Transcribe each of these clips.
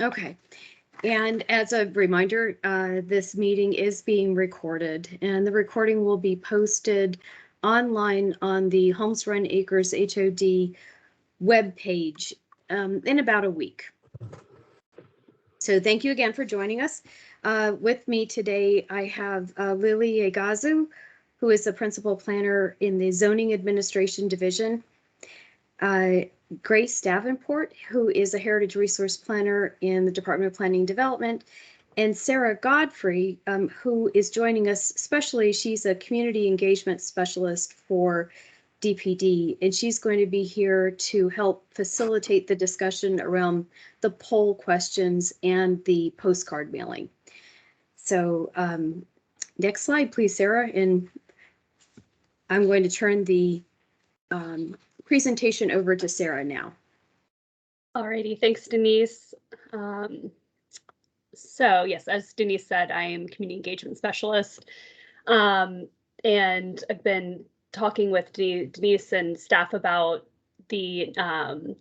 Okay. And as a reminder, this meeting is being recorded, and the recording will be posted online on the Holmes Run Acres HOD webpage in about a week. So thank you again for joining us. With me today, I have Lily Egazu, who is the principal planner in the Zoning Administration Division. Grace Davenport, who is a Heritage Resource Planner in the Department of Planning and Development, and Sarah Godfrey, who is joining us specially. She's a community engagement specialist for DPD, and she's going to be here to help facilitate the discussion around the poll questions and the postcard mailing. So next slide, please, Sarah. And I'm going to turn the presentation over to Sarah now. Alrighty, thanks, Denise. So yes, as Denise said, I am community engagement specialist, and I've been talking with Denise and staff about the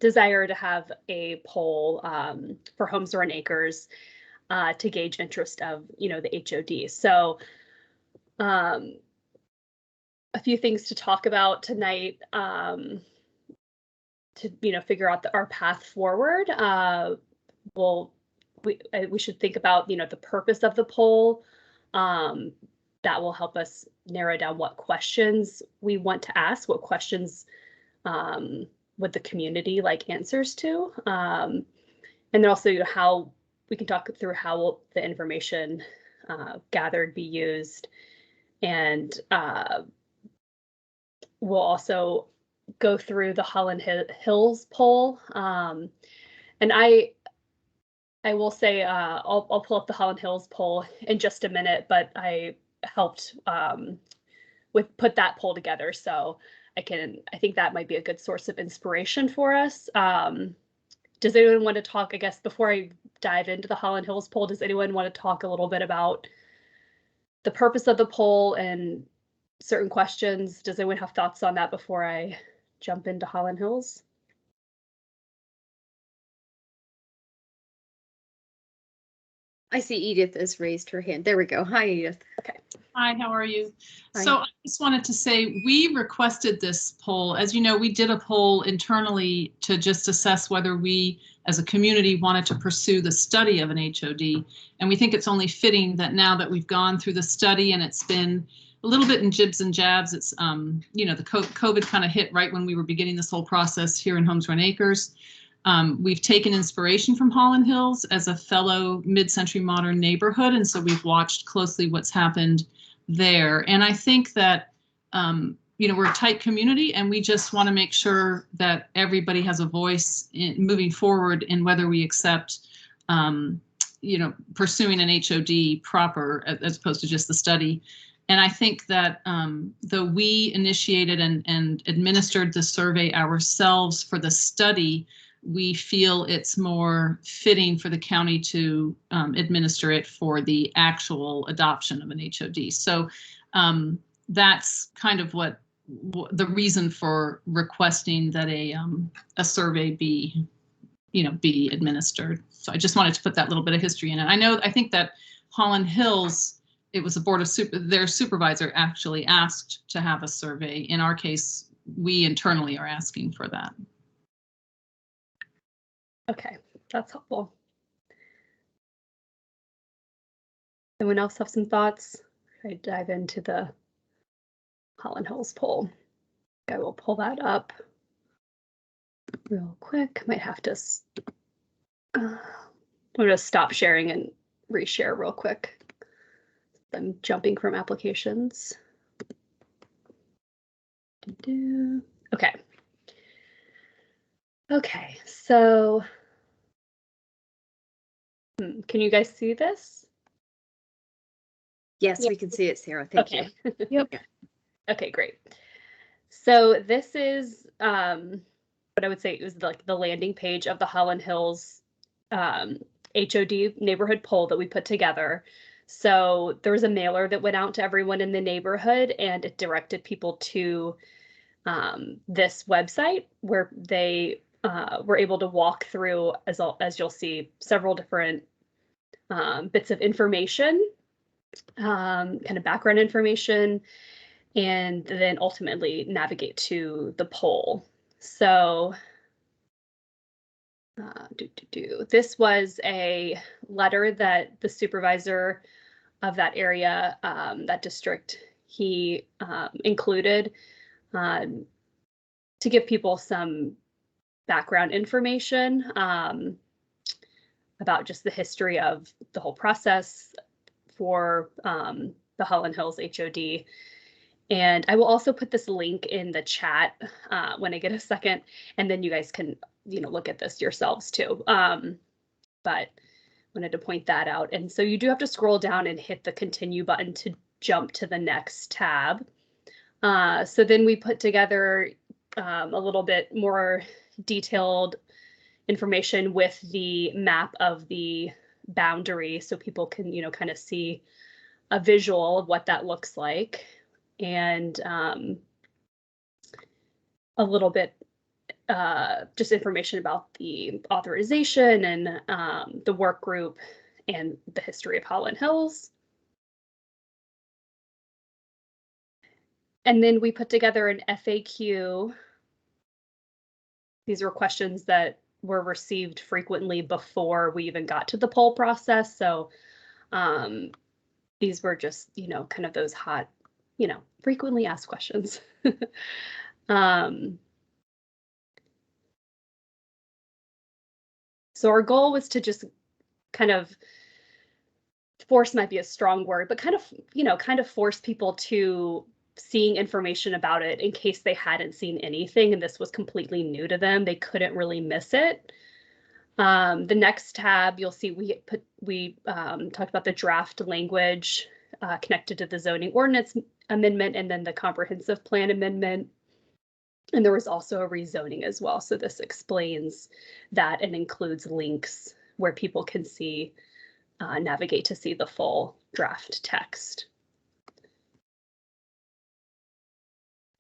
desire to have a poll for Homes Run Acres to gauge interest of the HOD. So a few things to talk about tonight to figure out our path forward. We should think about the purpose of the poll. That will help us narrow down what questions we want to ask, what questions would the community like answers to, and then also how we can talk through how will the information gathered be used, and we'll also go through the Holland Hills poll, and I will say I'll pull up the Holland Hills poll in just a minute, but I helped put that poll together, so I think that might be a good source of inspiration for us. Does anyone want to talk, I guess, before I dive into the Holland Hills poll, does anyone want to talk a little bit about the purpose of the poll and certain questions? Does anyone have thoughts on that before I jump into Holland Hills? I see Edith has raised her hand. There we go. Hi, Edith. Okay. Hi, how are you? Hi. So I just wanted to say we requested this poll. As you know, we did a poll internally to just assess whether we as a community wanted to pursue the study of an HOD. And we think it's only fitting that now that we've gone through the study and it's been a little bit in jibs and jabs, it's, the COVID kind of hit right when we were beginning this whole process here in Homes Run Acres. We've taken inspiration from Holland Hills as a fellow mid-century modern neighborhood, and so we've watched closely what's happened there. And I think that, we're a tight community, and we just want to make sure that everybody has a voice in moving forward in whether we accept, pursuing an HOD proper as opposed to just the study. And I think that though we initiated and administered the survey ourselves for the study, we feel it's more fitting for the county to administer it for the actual adoption of an HOD. So that's kind of what the reason for requesting that a survey be administered. So I just wanted to put that little bit of history in it. I think that Holland Hills, it was the board of their supervisor actually asked to have a survey. In our case, we internally are asking for that. Okay, that's helpful. Anyone else have some thoughts? I dive into the Holland Hills poll. I will pull that up real quick. Might have to. I'm going to stop sharing and reshare real quick. I'm jumping from applications. Okay. Okay, so can you guys see this? Yes, we can see it, Sarah. Thank you. Yep. Okay, great. So this is what I would say is like the landing page of the Holland Hills HOD neighborhood poll that we put together. So there was a mailer that went out to everyone in the neighborhood, and it directed people to this website where they we're able to walk through, as you'll see, several different bits of information, kind of background information, and then ultimately navigate to the poll. So this was a letter that the supervisor of that area, that district, he included to give people some background information about just the history of the whole process for the Holland Hills HOD. And I will also put this link in the chat when I get a second, and then you guys can, look at this yourselves too. But wanted to point that out. And so you do have to scroll down and hit the continue button to jump to the next tab. So then we put together a little bit more detailed information with the map of the boundary, so people can, kind of see a visual of what that looks like, and a little bit just information about the authorization and the work group and the history of Holland Hills. And then we put together an FAQ. These were questions that were received frequently before we even got to the poll process. So these were just, kind of those hot, frequently asked questions. So our goal was to just kind of force, might be a strong word, but kind of force people to seeing information about it in case they hadn't seen anything and this was completely new to them. They couldn't really miss it. The next tab, you'll see we talked about the draft language connected to the zoning ordinance amendment and then the comprehensive plan amendment. And there was also a rezoning as well. So this explains that and includes links where people can see, navigate to see the full draft text.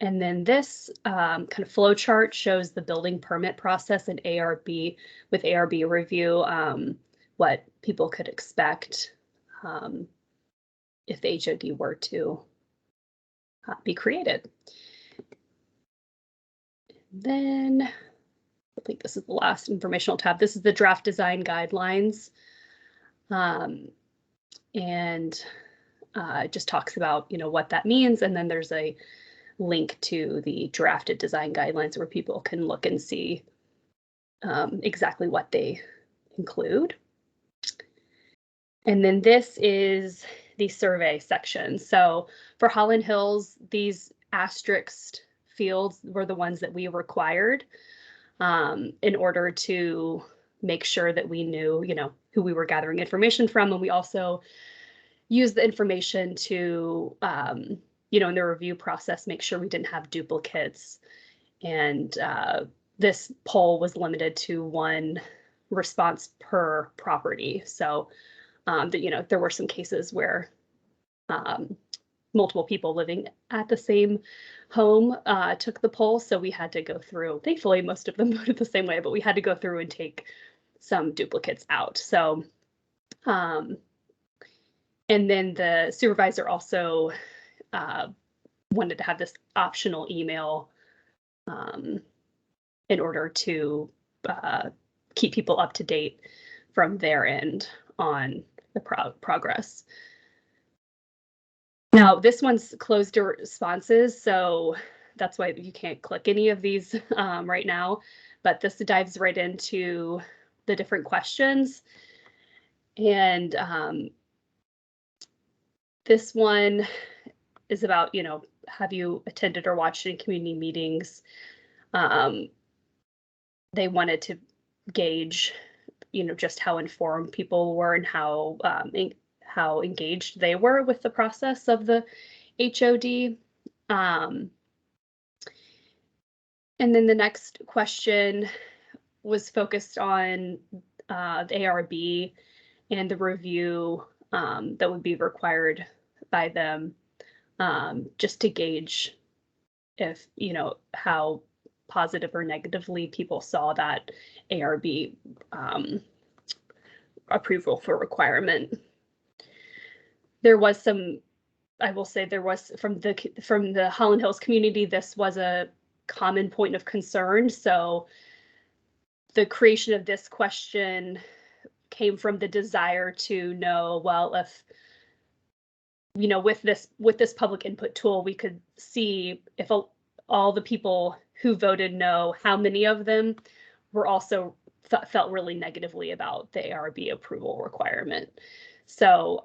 And then this kind of flow chart shows the building permit process and ARB, with ARB review, what people could expect if the HOD were to be created. Then I think this is the last informational tab. This is the draft design guidelines. And it just talks about, what that means. And then there's a link to the drafted design guidelines where people can look and see exactly what they include. And then this is the survey section. So for Holland Hills, these asterisked fields were the ones that we required in order to make sure that we knew, who we were gathering information from. And we also used the information to, in the review process, make sure we didn't have duplicates. And this poll was limited to one response per property. So there were some cases where multiple people living at the same home took the poll. So we had to go through, thankfully, most of them voted the same way, but we had to go through and take some duplicates out. So, and then the supervisor also wanted to have this optional email in order to keep people up to date from their end on the progress. Now, this one's closed to responses, so that's why you can't click any of these right now, but this dives right into the different questions. And this one is about, have you attended or watched any community meetings? They wanted to gauge, just how informed people were and how engaged they were with the process of the HOD. And then the next question was focused on the ARB and the review that would be required by them, just to gauge if, how positive or negatively people saw that ARB approval for requirement. There was some, I will say there was from the Holland Hills community, this was a common point of concern. So the creation of this question came from the desire to know, well, if, you know, with this public input tool, we could see if all the people who voted no, how many of them were also felt really negatively about the ARB approval requirement. So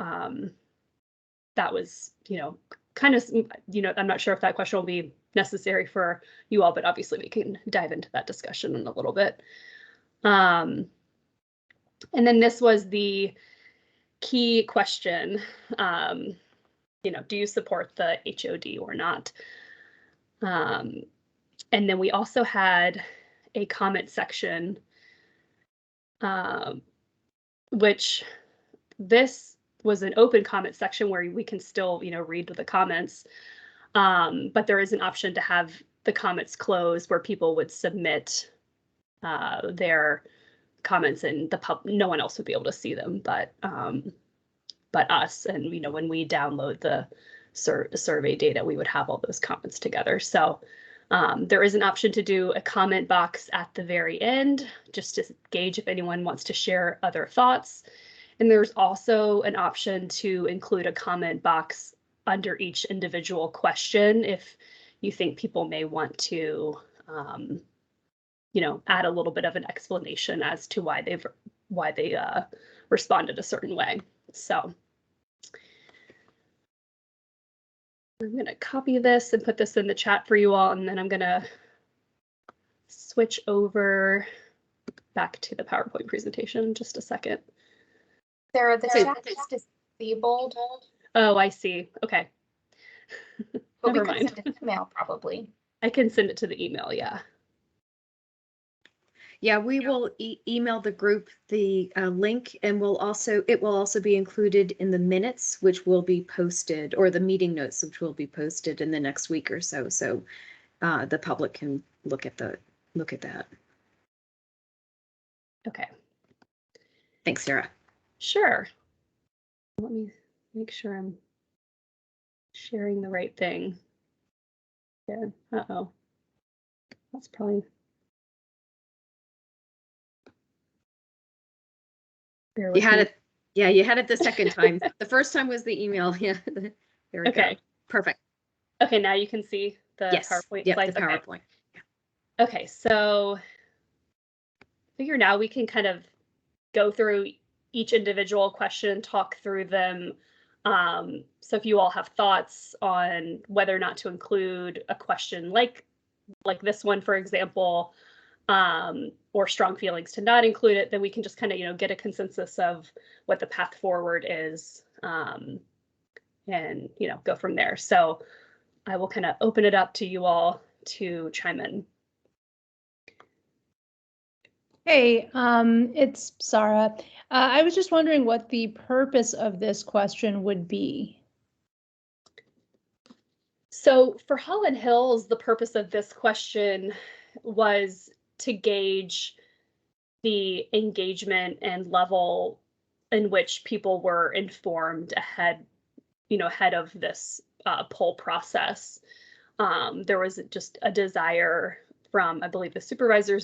that was, you know, kind of, you know, I'm not sure if that question will be necessary for you all, but obviously we can dive into that discussion in a little bit. And then this was the key question, you know, do you support the HOD or not? And then we also had a comment section, which this was an open comment section where we can still, you know, read the comments, but there is an option to have the comments closed where people would submit their comments and no one else would be able to see them, but us. And, you know, when we download the survey data, we would have all those comments together. So there is an option to do a comment box at the very end, just to gauge if anyone wants to share other thoughts. And there's also an option to include a comment box under each individual question if you think people may want to, you know, add a little bit of an explanation as to why they responded a certain way. So I'm going to copy this and put this in the chat for you all, and then I'm going to switch over back to the PowerPoint presentation in just a second. Sarah, the chat is disabled. Oh, I see. Okay. But Never we could mind. send an email probably. I can send it to the email, yeah. Yeah, we will email the group the link, and it will also be included in the minutes, which will be posted, or the meeting notes, which will be posted in the next week or so. So the public can look at that. Okay. Thanks, Sarah. Sure. Let me make sure I'm sharing the right thing. Yeah. Uh-oh. That's probably. You had it. Yeah, you had it the second time. The first time was the email. Yeah. There we go. Perfect. Okay, now you can see the PowerPoint slides. The PowerPoint. Okay, so I figure now we can kind of go through each individual question, talk through them. So if you all have thoughts on whether or not to include a question like this one, for example, or strong feelings to not include it, then we can just kind of, you know, get a consensus of what the path forward is, and, you know, go from there. So I will kind of open it up to you all to chime in. Hey, it's Sarah. I was just wondering what the purpose of this question would be. So for Holland Hills, the purpose of this question was to gauge the engagement and level in which people were informed ahead of this poll process. There was just a desire from, I believe, the supervisor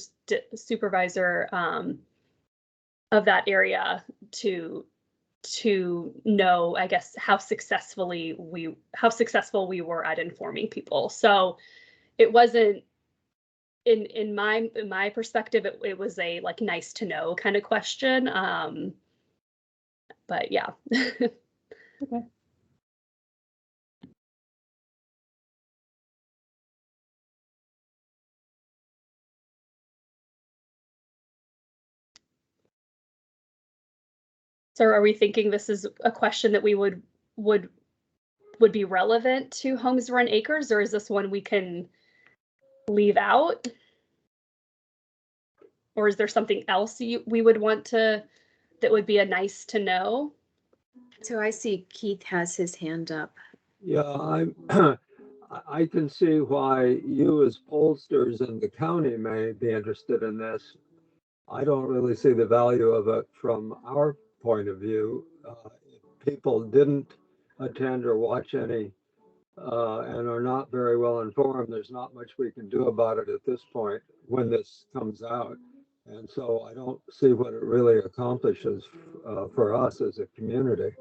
of that area to know, I guess, how successful we were at informing people. So it wasn't, in my perspective, it was a like nice to know kind of question. But yeah. Okay. So are we thinking this is a question that we would be relevant to Homes Run Acres, or is this one we can leave out? Or is there something else we would want to, that would be a nice to know? So I see Keith has his hand up. Yeah, I can see why you as pollsters in the county may be interested in this. I don't really see the value of it from our point of view. If people didn't attend or watch any and are not very well informed, there's not much we can do about it at this point when this comes out. And so I don't see what it really accomplishes for us as a community.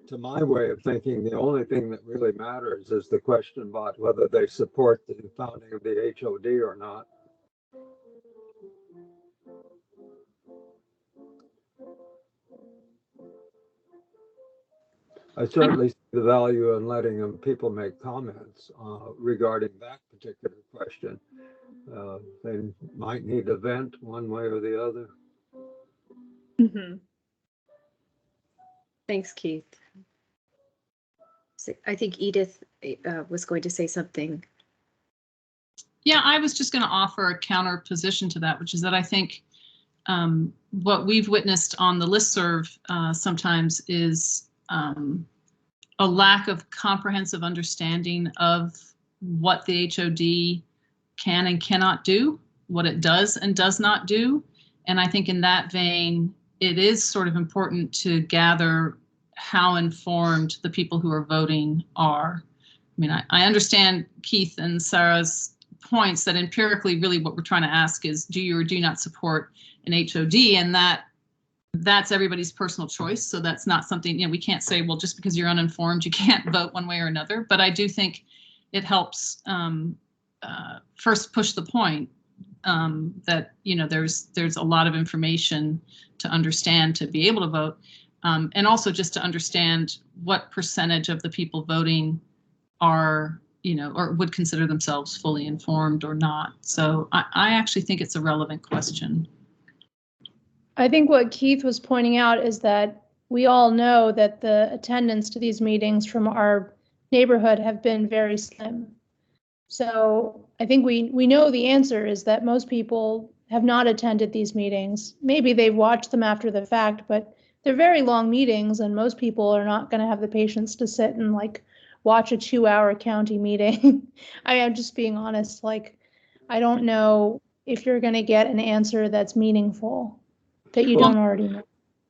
To my way of thinking, the only thing that really matters is the question about whether they support the founding of the HOD or not. I certainly see the value in letting people make comments regarding that particular question. They might need to vent one way or the other. Mm-hmm. Thanks, Keith. So I think Edith was going to say something. Yeah, I was just going to offer a counter position to that, which is that I think what we've witnessed on the listserv sometimes is a lack of comprehensive understanding of what the HOD can and cannot do, what it does and does not do. And I think in that vein, it is sort of important to gather how informed the people who are voting are. I mean, I understand Keith and Sarah's points that empirically, really what we're trying to ask is, do you or do you not support an HOD? And that's everybody's personal choice. So that's not something, we can't say, well, just because you're uninformed, you can't vote one way or another. But I do think it helps first push the point that, there's a lot of information to understand to be able to vote. And also just to understand what percentage of the people voting are, or would consider themselves fully informed or not. So I actually think it's a relevant question. I think what Keith was pointing out is that we all know that the attendance to these meetings from our neighborhood have been very slim. So I think we know the answer is that most people have not attended these meetings. Maybe they've watched them after the fact, but they're very long meetings and most people are not going to have the patience to sit and watch a 2-hour county meeting. I'm just being honest. I don't know if you're going to get an answer that's meaningful that you don't already know.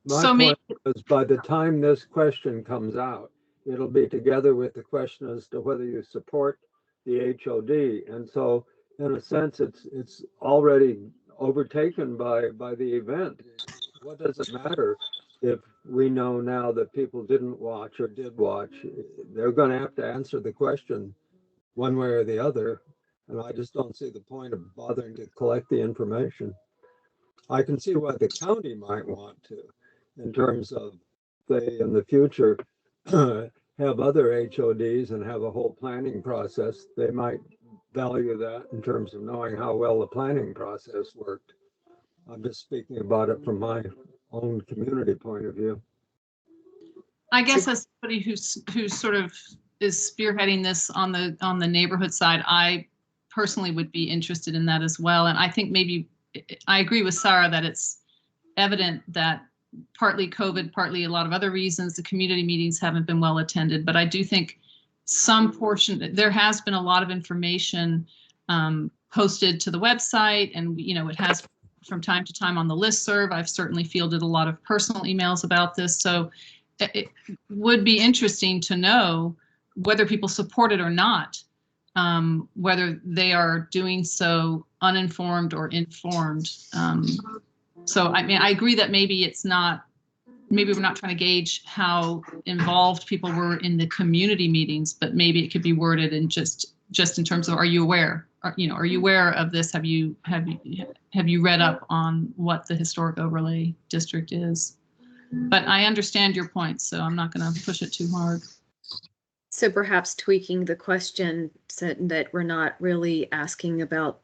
My point is, by the time this question comes out, it'll be together with the question as to whether you support the HOD. And so in a sense, it's already overtaken by the event. What does it matter if we know now that people didn't watch or did watch? They're going to have to answer the question one way or the other. And I just don't see the point of bothering to collect the information. I can see what the county might want to, in terms of they in the future have other HODs and have a whole planning process. They might value that in terms of knowing how well the planning process worked. I'm just speaking about it from my own community point of view. I guess as somebody who sort of is spearheading this on the neighborhood side, I personally would be interested in that as well. And I think maybe I agree with Sarah that it's evident that partly COVID, partly a lot of other reasons, the community meetings haven't been well attended. But I do think some portion, there has been a lot of information posted to the website, and it has from time to time on the listserv. I've certainly fielded a lot of personal emails about this. So it would be interesting to know whether people support it or not, whether they are doing so uninformed or informed. So, I mean, I agree that maybe we're not trying to gauge how involved people were in the community meetings, but maybe it could be worded in just in terms of, are you aware? Are you aware of this? Have you read up on what the historic overlay district is? But I understand your point, so I'm not going to push it too hard. So perhaps tweaking the question so that we're not really asking about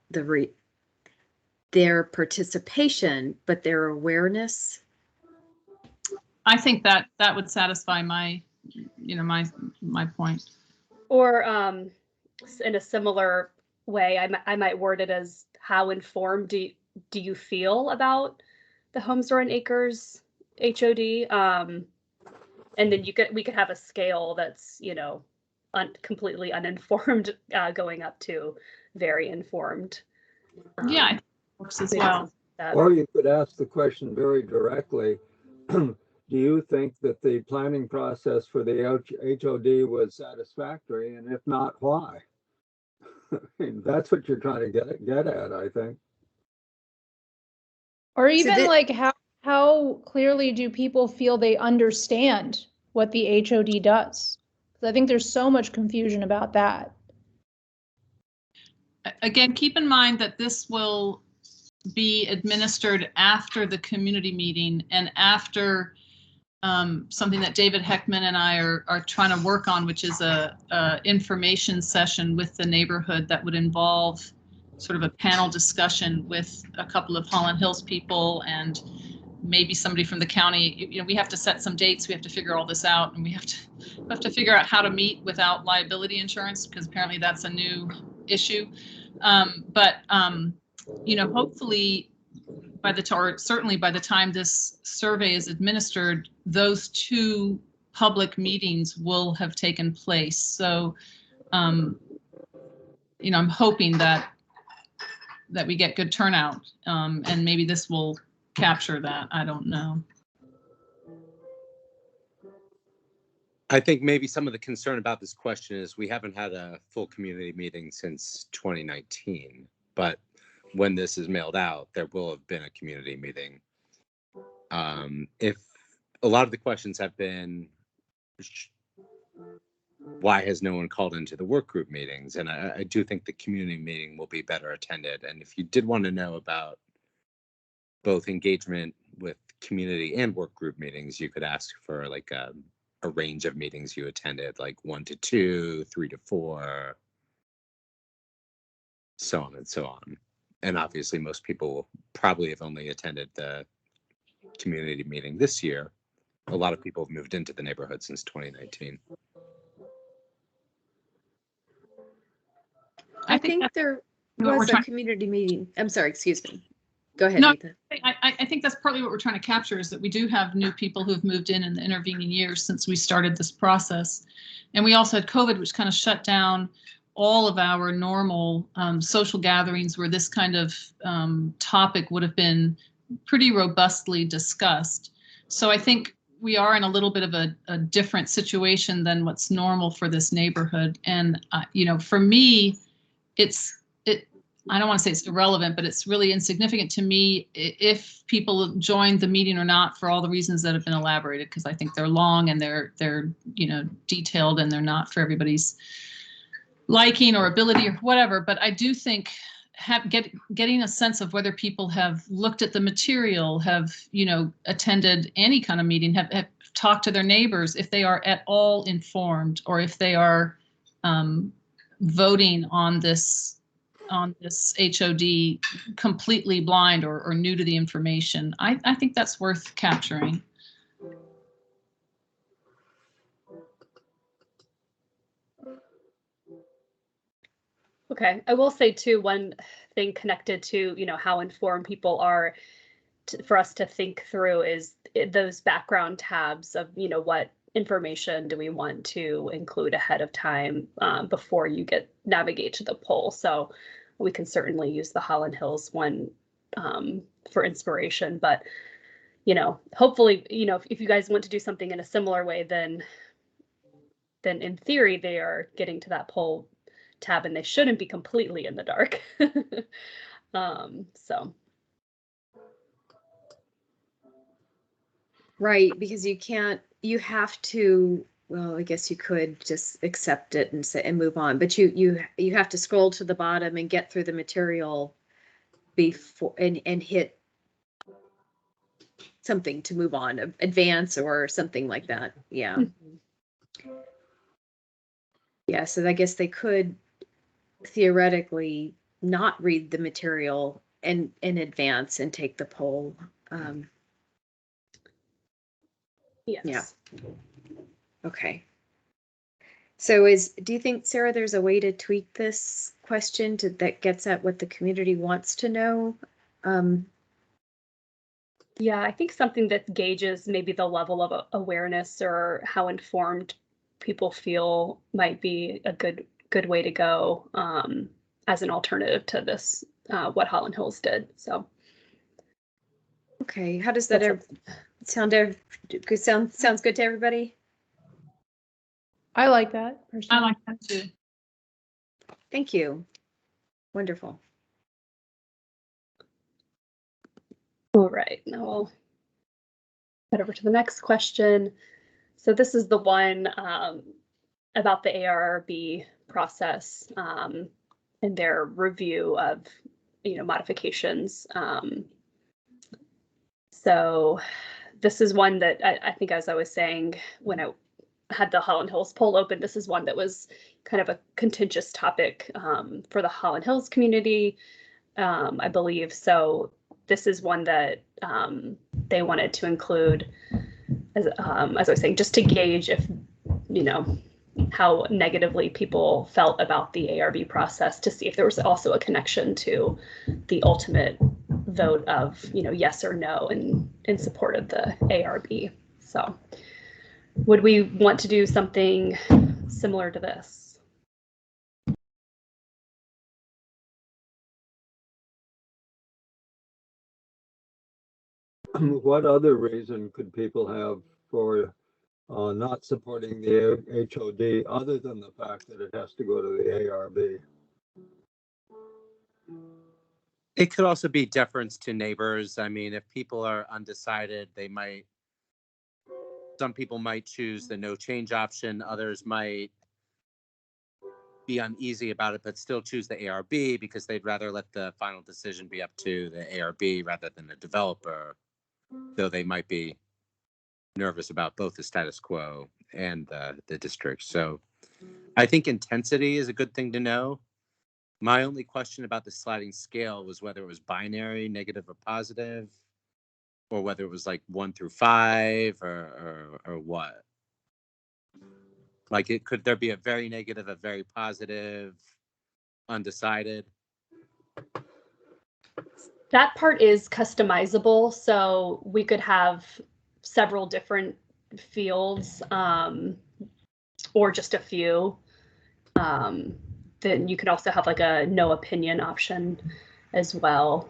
their participation, but their awareness. I think that would satisfy my point. Or in a similar way, I might word it as, how informed do you feel about the Holmes Door and Acres HOD? And then we could have a scale that's, completely uninformed going up to very informed. Yeah, I think it works as well. Or you could ask the question very directly. Do you think that the planning process for the HOD was satisfactory? And if not, why? I mean, that's what you're trying to get at, I think. Or even that- like how clearly do people feel they understand what the HOD does? Because I think there's so much confusion about that. Again, keep in mind that this will be administered after the community meeting and after something that David Heckman and I are trying to work on, which is a information session with the neighborhood that would involve sort of a panel discussion with a couple of Holland Hills people and maybe somebody from the county. You know, we have to set some dates. We have to figure all this out, and we have to figure out how to meet without liability insurance, because apparently that's a new issue. You know, hopefully certainly by the time this survey is administered, those two public meetings will have taken place. So, you know, I'm hoping that we get good turnout, and maybe this will capture that. I don't know. I think maybe some of the concern about this question is we haven't had a full community meeting since 2019, but when this is mailed out, there will have been a community meeting. If a lot of the questions have been, why has no one called into the work group meetings? And I do think the community meeting will be better attended. And if you did want to know about both engagement with community and work group meetings, you could ask for like a range of meetings you attended, like 1 to 2, 3 to 4, so on and so on. And obviously most people probably have only attended the community meeting this year. A lot of people have moved into the neighborhood since 2019. I think there was a community meeting. I'm sorry, excuse me. Go ahead, No, Nathan. I think that's partly what we're trying to capture, is that we do have new people who've moved in the intervening years since we started this process. And we also had COVID, which kind of shut down all of our normal social gatherings where this kind of topic would have been pretty robustly discussed. So I think we are in a little bit of a different situation than what's normal for this neighborhood. And, you know, for me, I don't want to say it's irrelevant, but it's really insignificant to me if people joined the meeting or not, for all the reasons that have been elaborated, because I think they're long and they're you know, detailed, and they're not for everybody's liking or ability or whatever. But I do think getting a sense of whether people have looked at the material, have, you know, attended any kind of meeting, have talked to their neighbors, if they are at all informed, or if they are voting on this HOD completely blind or new to the information. I think that's worth capturing. Okay, I will say too, one thing connected to, you know, how informed people are for us to think through is those background tabs of, you know, what information do we want to include ahead of time before you navigate to the poll. So we can certainly use the Holland Hills one for inspiration, but, you know, hopefully, you know, if you guys want to do something in a similar way, then in theory, they are getting to that poll tab and they shouldn't be completely in the dark. So. Right, because you have to, well, I guess you could just accept it and say and move on, but you have to scroll to the bottom and get through the material before and hit something to move on, advance or something like that. Yeah. Mm-hmm. Yeah, so I guess they could theoretically not read the material in advance and take the poll. Yes. Yeah. Okay. So do you think, Sarah, there's a way to tweak this question that gets at what the community wants to know? Yeah, I think something that gauges maybe the level of awareness or how informed people feel might be a good way to go as an alternative to this, what Holland Hills did. So. Okay, how does that sound? Sounds good to everybody? I like that personally. I like that too. Thank you. Wonderful. All right, now we'll head over to the next question. So this is the one about the ARB process and their review of, modifications. So this is one that I think, as I was saying, when I had the Holland Hills poll open, this is one that was kind of a contentious topic for the Holland Hills community, I believe. So this is one that they wanted to include, as I was saying, just to gauge if, how negatively people felt about the ARB process, to see if there was also a connection to the ultimate vote of, yes or no in support of the ARB. So would we want to do something similar to this? What other reason could people have for not supporting the HOD other than the fact that it has to go to the ARB? It could also be deference to neighbors. I mean, if people are undecided, some people might choose the no change option. Others might be uneasy about it, but still choose the ARB because they'd rather let the final decision be up to the ARB rather than the developer, though they might be nervous about both the status quo and the district. So I think intensity is a good thing to know. My only question about the sliding scale was whether it was binary, negative or positive, or whether it was like 1 through 5 or what. Like, could there be a very negative, a very positive, undecided? That part is customizable, so we could have several different fields, or just a few. Then you could also have like a no opinion option as well.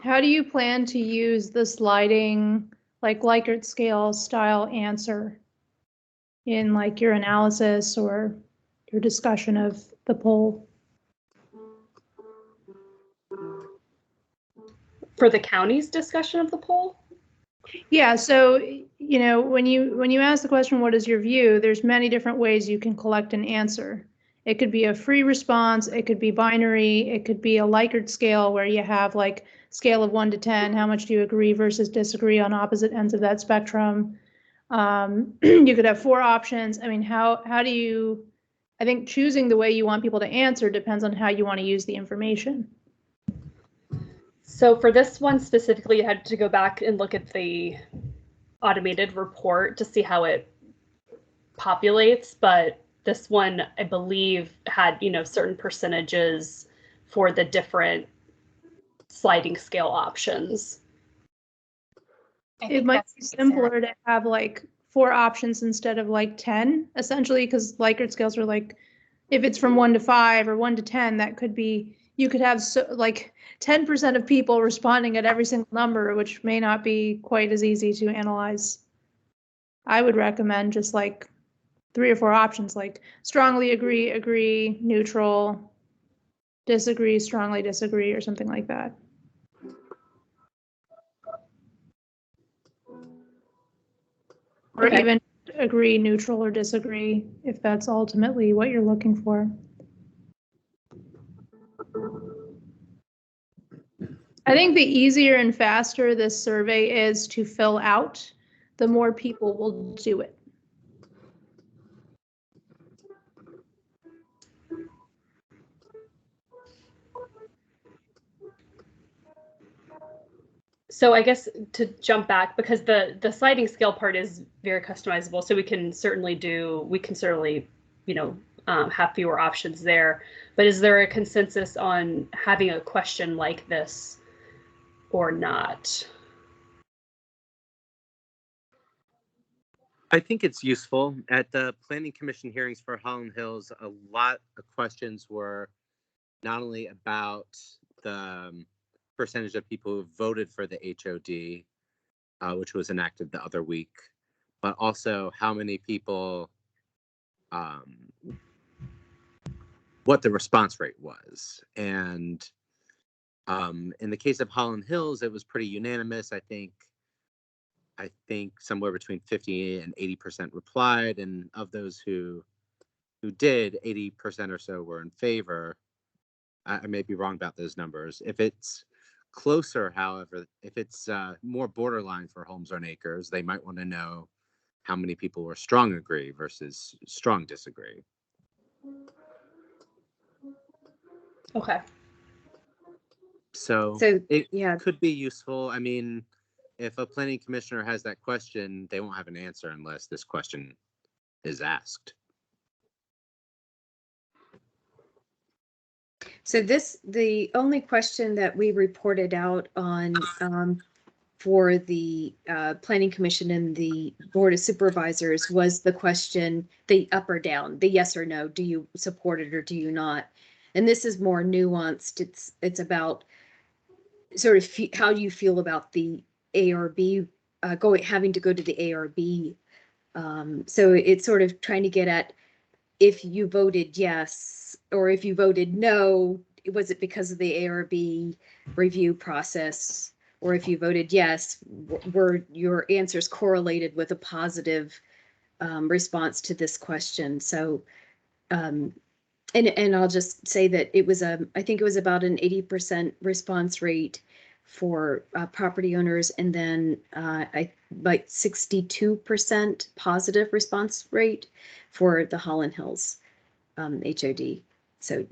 How do you plan to use the sliding, like Likert scale style answer in like your analysis or your discussion of the poll? For the county's discussion of the poll? Yeah, so when you ask the question, what is your view, there's many different ways you can collect an answer. It could be a free response, it could be binary, it could be a Likert scale where you have like scale of 1 to 10, how much do you agree versus disagree on opposite ends of that spectrum. You could have 4 options. I mean, how do you, I think choosing the way you want people to answer depends on how you want to use the information. So for this one specifically, you had to go back and look at the automated report to see how it populates, but this one, I believe, had, certain percentages for the different sliding scale options. It might be simpler to have like 4 options instead of like 10, essentially, because Likert scales are like, if it's from 1 to 5 or 1 to 10, that could be, you could have like 10% of people responding at every single number, which may not be quite as easy to analyze. I would recommend just like 3 or 4 options, like strongly agree, agree, neutral, disagree, strongly disagree, or something like that. Or even agree, neutral, or disagree, if that's ultimately what you're looking for. I think the easier and faster this survey is to fill out, the more people will do it. So I guess to jump back, because the sliding scale part is very customizable, so we can certainly, have fewer options there. But is there a consensus on having a question like this or not? I think it's useful. At the Planning Commission hearings for Holland Hills, a lot of questions were not only about the percentage of people who voted for the HOD, which was enacted the other week, but also how many people, what the response rate was. And in the case of Holland Hills, it was pretty unanimous. I think somewhere between 50 and 80% replied, and of those who did, 80% or so were in favor. I may be wrong about those numbers. If it's closer, however, if it's more borderline for homes on acres, they might want to know how many people were strong agree versus strong disagree. Okay. So it could be useful. I mean, if a planning commissioner has that question, they won't have an answer unless this question is asked. So the only question that we reported out on for the Planning Commission and the Board of Supervisors was the question, the up or down, the yes or no, do you support it or do you not? And this is more nuanced. It's about sort of how you feel about the ARB having to go to the ARB. So it's sort of trying to get at if you voted yes or if you voted no, was it because of the ARB review process? Or if you voted yes, were your answers correlated with a positive response to this question? So, and I'll just say that it was I think it was about an 80% response rate for property owners, and then like 62% positive response rate for the Holland Hills HOD. So,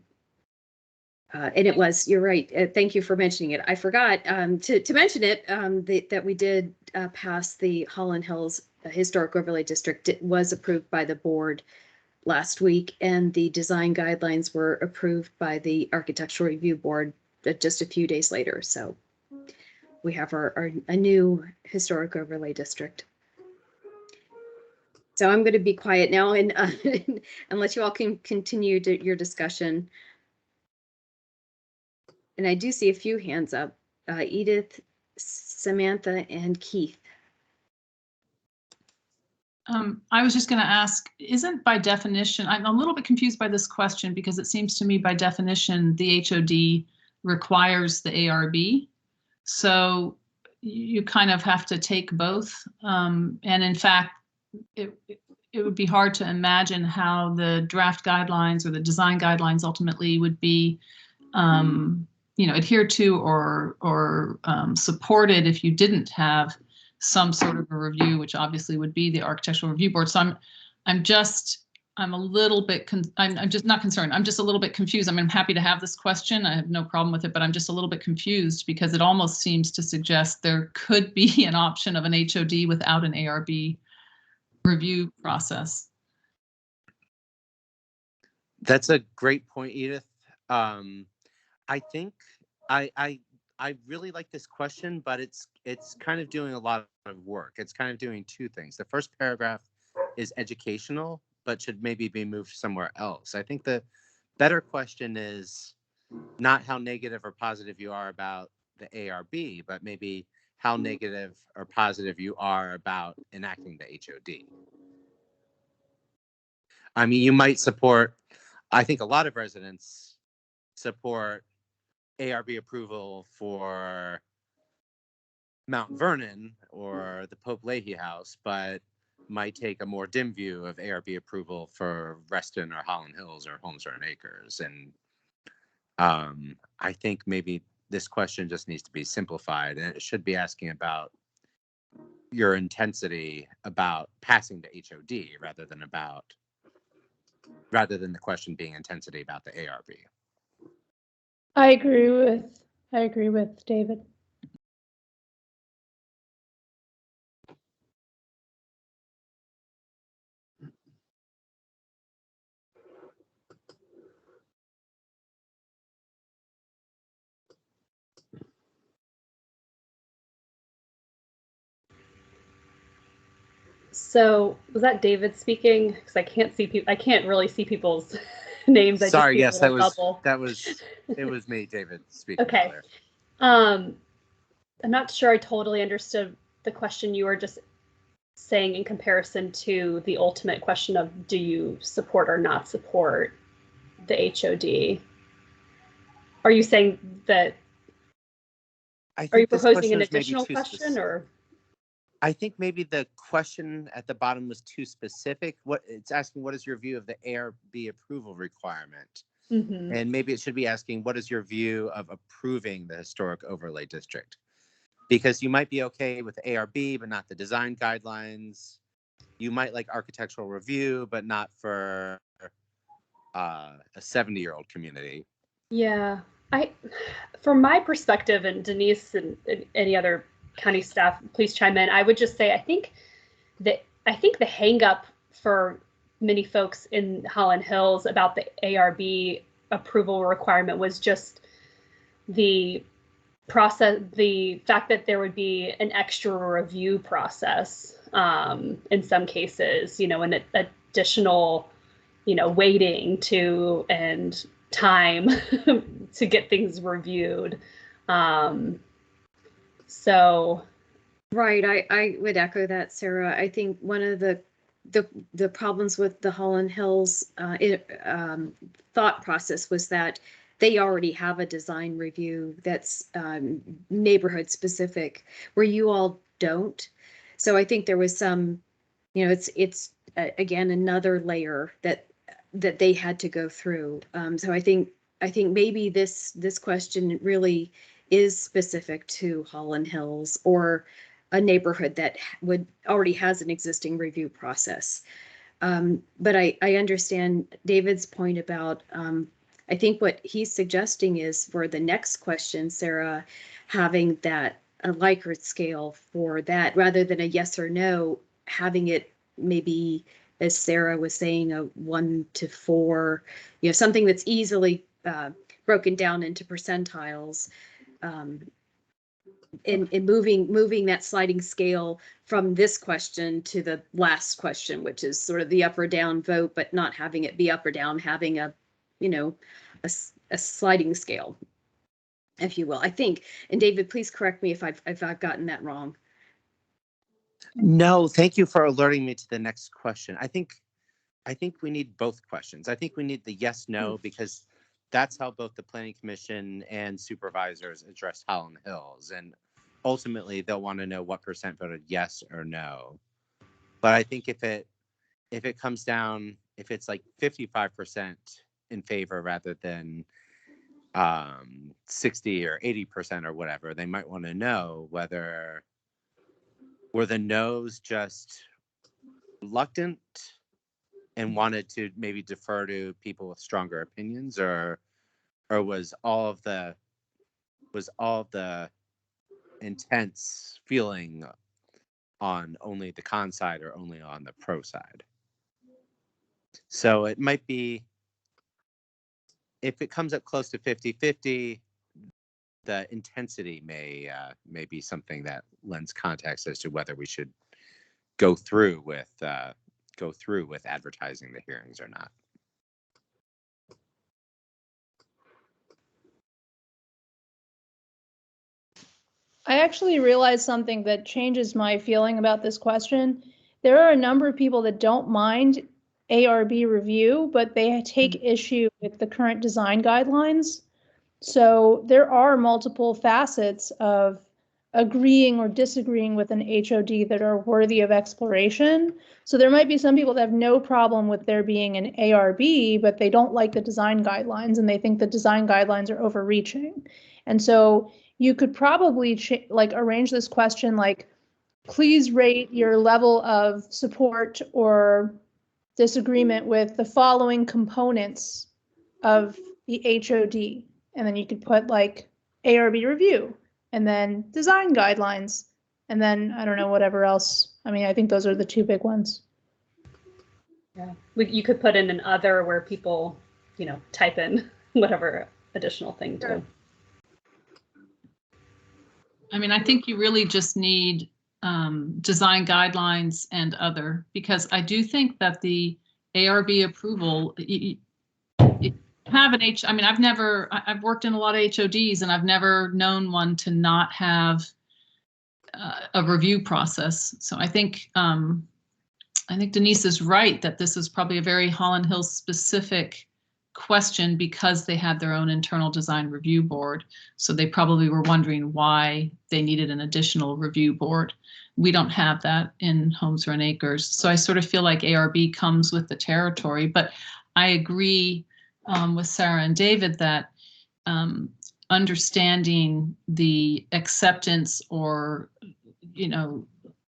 and it was, you're right. Thank you for mentioning it. I forgot to mention it, that we did pass the Holland Hills Historic Overlay District. It was approved by the board last week, and the design guidelines were approved by the Architectural Review Board just a few days later. So we have a new Historic Overlay District. So I'm going to be quiet now and unless you all can continue your discussion. And I do see a few hands up, Edith, Samantha, and Keith. I was just going to ask, isn't by definition, I'm a little bit confused by this question because it seems to me by definition, the HOD requires the ARB. So you kind of have to take both. And in fact, it would be hard to imagine how the draft guidelines or the design guidelines ultimately would be adhered to or supported if you didn't have some sort of a review, which obviously would be the Architectural Review Board. So I'm a little bit, I'm just not concerned. I'm just a little bit confused. I mean, I'm happy to have this question. I have no problem with it, but I'm just a little bit confused because it almost seems to suggest there could be an option of an HOD without an ARB review process. That's a great point, Edith. I think I really like this question, but it's kind of doing a lot of work. It's kind of doing two things. The first paragraph is educational, but should maybe be moved somewhere else. I think the better question is not how negative or positive you are about the ARB, but maybe how negative or positive you are about enacting the HOD. I mean, you might support, I think a lot of residents support ARB approval for Mount Vernon or the Pope Leahy House, but might take a more dim view of ARB approval for Reston or Holland Hills or Holmes or Acres. And I think maybe this question just needs to be simplified, and it should be asking about your intensity about passing the HOD rather than the question being intensity about the ARB. I agree with David. So was that David speaking? Because I can't see people. I can't really see people's names. I Sorry, just see yes, a little bubble. it was me, David, speaking Okay. earlier. I'm not sure I totally understood the question you were just saying in comparison to the ultimate question of do you support or not support the HOD? Are you saying that? Are you proposing an additional question, or? I think maybe the question at the bottom was too specific. What it's asking, what is your view of the ARB approval requirement? Mm-hmm. And maybe it should be asking, what is your view of approving the historic overlay district? Because you might be okay with ARB, but not the design guidelines. You might like architectural review, but not for a 70-year-old community. Yeah, from my perspective, and Denise and any other county staff, please chime in. I would just say I think the hang up for many folks in Holland Hills about the ARB approval requirement was just the process, the fact that there would be an extra review process in some cases, an additional, waiting to and time to get things reviewed. So. Right, I would echo that, Sarah. I think one of the problems with the Holland Hills thought process was that they already have a design review that's neighborhood specific, where you all don't. So I think there was some, it's again another layer that they had to go through. So I think maybe this question really is specific to Holland Hills or a neighborhood that would already has an existing review process. But I understand David's point about, I think what he's suggesting is for the next question, Sarah, having that a Likert scale for that rather than a yes or no, having it maybe, as Sarah was saying, a 1 to 4, something that's easily broken down into percentiles. In moving that sliding scale from this question to the last question, which is sort of the up or down vote, but not having it be up or down, having a sliding scale, if you will. I think, and David, please correct me if I've gotten that wrong. No, thank you for alerting me to the next question. I think we need both questions. I think we need the yes, no, because that's how both the Planning Commission and supervisors address Holland Hills. And ultimately, they'll want to know what percent voted yes or no. But I think if it comes down, if it's like 55% in favor rather than 60 or 80% or whatever, they might want to know whether were the no's just reluctant and wanted to maybe defer to people with stronger opinions, or was all of the intense feeling on only the con side or only on the pro side. So it might be, if it comes up close to 50-50, the intensity may be something that lends context as to whether we should go through with advertising the hearings or not. I actually realized something that changes my feeling about this question. There are a number of people that don't mind ARB review, but they take issue with the current design guidelines. So there are multiple facets of agreeing or disagreeing with an HOD that are worthy of exploration. So there might be some people that have no problem with there being an ARB, but they don't like the design guidelines and they think the design guidelines are overreaching. And so you could probably arrange this question like, please rate your level of support or disagreement with the following components of the HOD. And then you could put like ARB review and then design guidelines. And then I don't know, whatever else. I mean, I think those are the two big ones. Yeah, you could put in an other where people, type in whatever additional thing too. I mean, I think you really just need design guidelines and other, because I do think that the ARB approval, have an I mean, I've worked in a lot of HODs and I've never known one to not have a review process. So I think Denise is right that this is probably a very Holland Hills specific question because they had their own internal design review board. So they probably were wondering why they needed an additional review board. We don't have that in Homes Run Acres. So I sort of feel like ARB comes with the territory, but I agree with Sarah and David that understanding the acceptance or,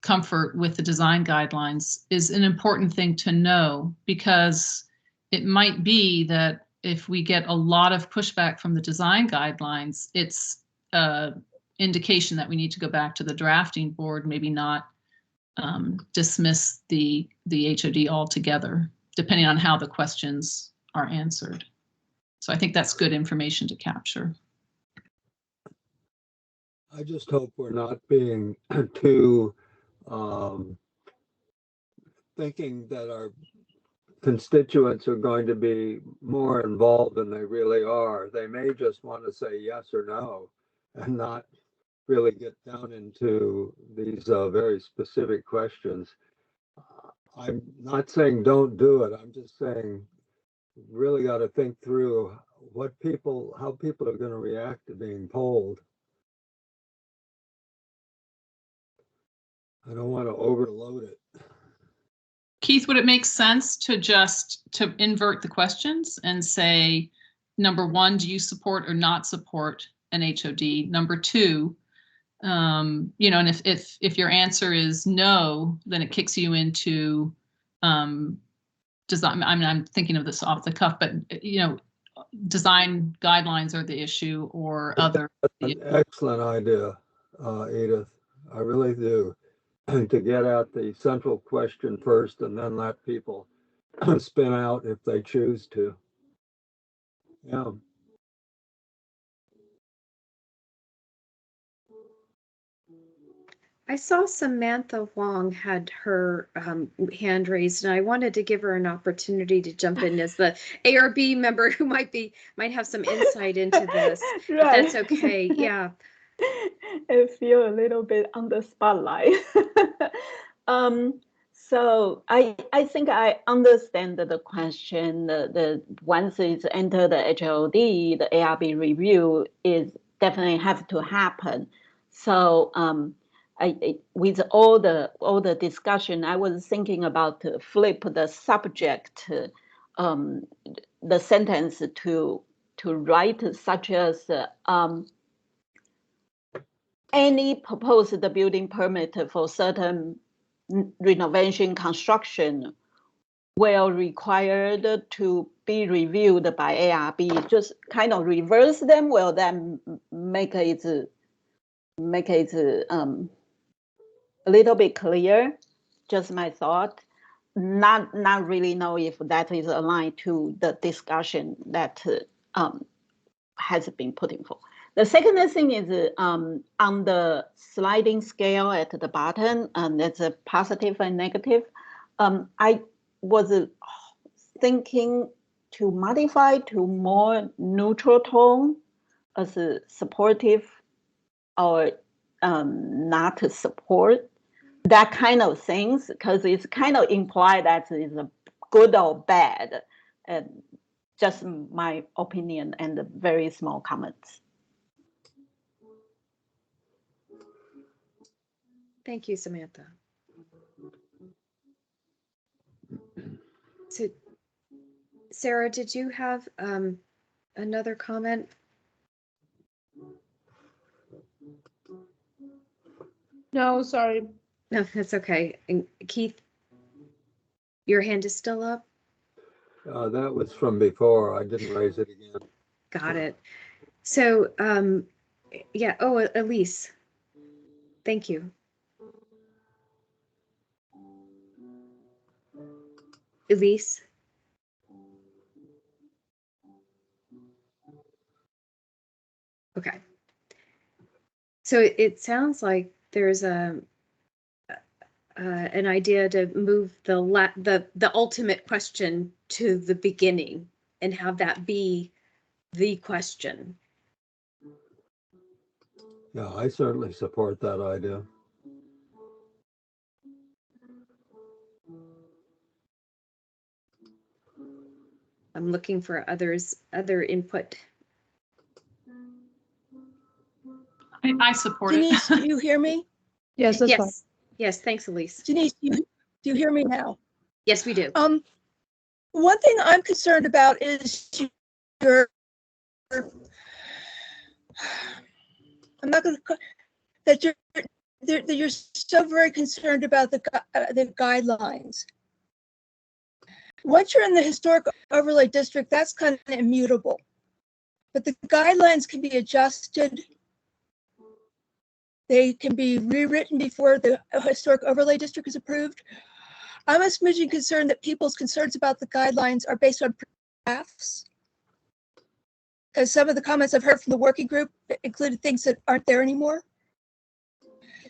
comfort with the design guidelines is an important thing to know, because it might be that if we get a lot of pushback from the design guidelines, it's an indication that we need to go back to the drafting board, maybe not dismiss the HOD altogether, depending on how the questions are answered. So I think that's good information to capture. I just hope we're not being too thinking that our constituents are going to be more involved than they really are. They may just want to say yes or no and not really get down into these very specific questions. I'm not saying don't do it. I'm just saying really got to think through how people are going to react to being polled. I don't want to overload it. Keith, would it make sense to invert the questions and say, number one, do you support or not support an HOD? Number two, and if your answer is no, then it kicks you into design. I mean, I'm thinking of this off the cuff, but design guidelines are the issue, or other. An excellent idea, Edith. I really do. To get at the central question first and then let people spin out if they choose to. Yeah. I saw Samantha Wong had her hand raised, and I wanted to give her an opportunity to jump in as the ARB member who might have some insight into this. Right. If that's okay. Yeah. I feel a little bit on the spotlight. So I think I understand the question. The once it's entered the HOD, the ARB review is definitely have to happen. So with all the discussion, I was thinking about to flip the subject, the sentence to write such as any proposed building permit for certain renovation construction will required to be reviewed by ARB. Just kind of reverse them. Will then make it a little bit clear? Just my thought. Not really know if that is aligned to the discussion that has been put in for. The second thing is on the sliding scale at the bottom, that's a positive and negative. I was thinking to modify to more neutral tone as a supportive or not to support, that kind of things, because it's kind of implied that it's a good or bad. And just my opinion and the very small comments. Thank you, Samantha. So, Sarah, did you have another comment? No, sorry. No, that's okay. And Keith, your hand is still up? That was from before. I didn't raise it again. Got it. So, yeah. Oh, Elise. Thank you. Elise. Okay. So it sounds like there's a an idea to move the ultimate question to the beginning and have that be the question. Yeah, I certainly support that idea. I'm looking for other input. I support Denise, it. do you hear me? Yes, that's fine. Yes, thanks, Elise. Denise, do you hear me now? Yes, we do. One thing I'm concerned about is your, I'm not going to, that you're so very concerned about the guidelines. Once you're in the historic overlay district, that's kind of immutable. But the guidelines can be adjusted. They can be rewritten before the historic overlay district is approved. I'm a smidgen concerned that people's concerns about the guidelines are based on drafts. Because some of the comments I've heard from the working group included things that aren't there anymore.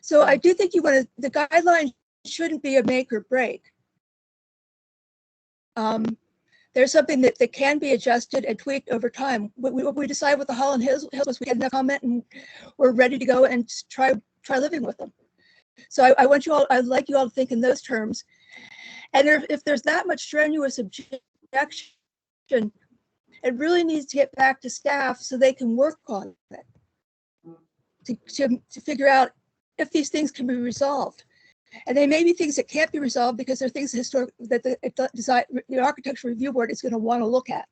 So I do think the guidelines shouldn't be a make or break. There's something that can be adjusted and tweaked over time. We decide with the Holland Hills was we get enough comment and we're ready to go and try living with them. So I want you all, I'd like you all to think in those terms. And if there's that much strenuous objection, it really needs to get back to staff so they can work on it to figure out if these things can be resolved. And they may be things that can't be resolved because they're things that the Architectural Review Board is going to want to look at.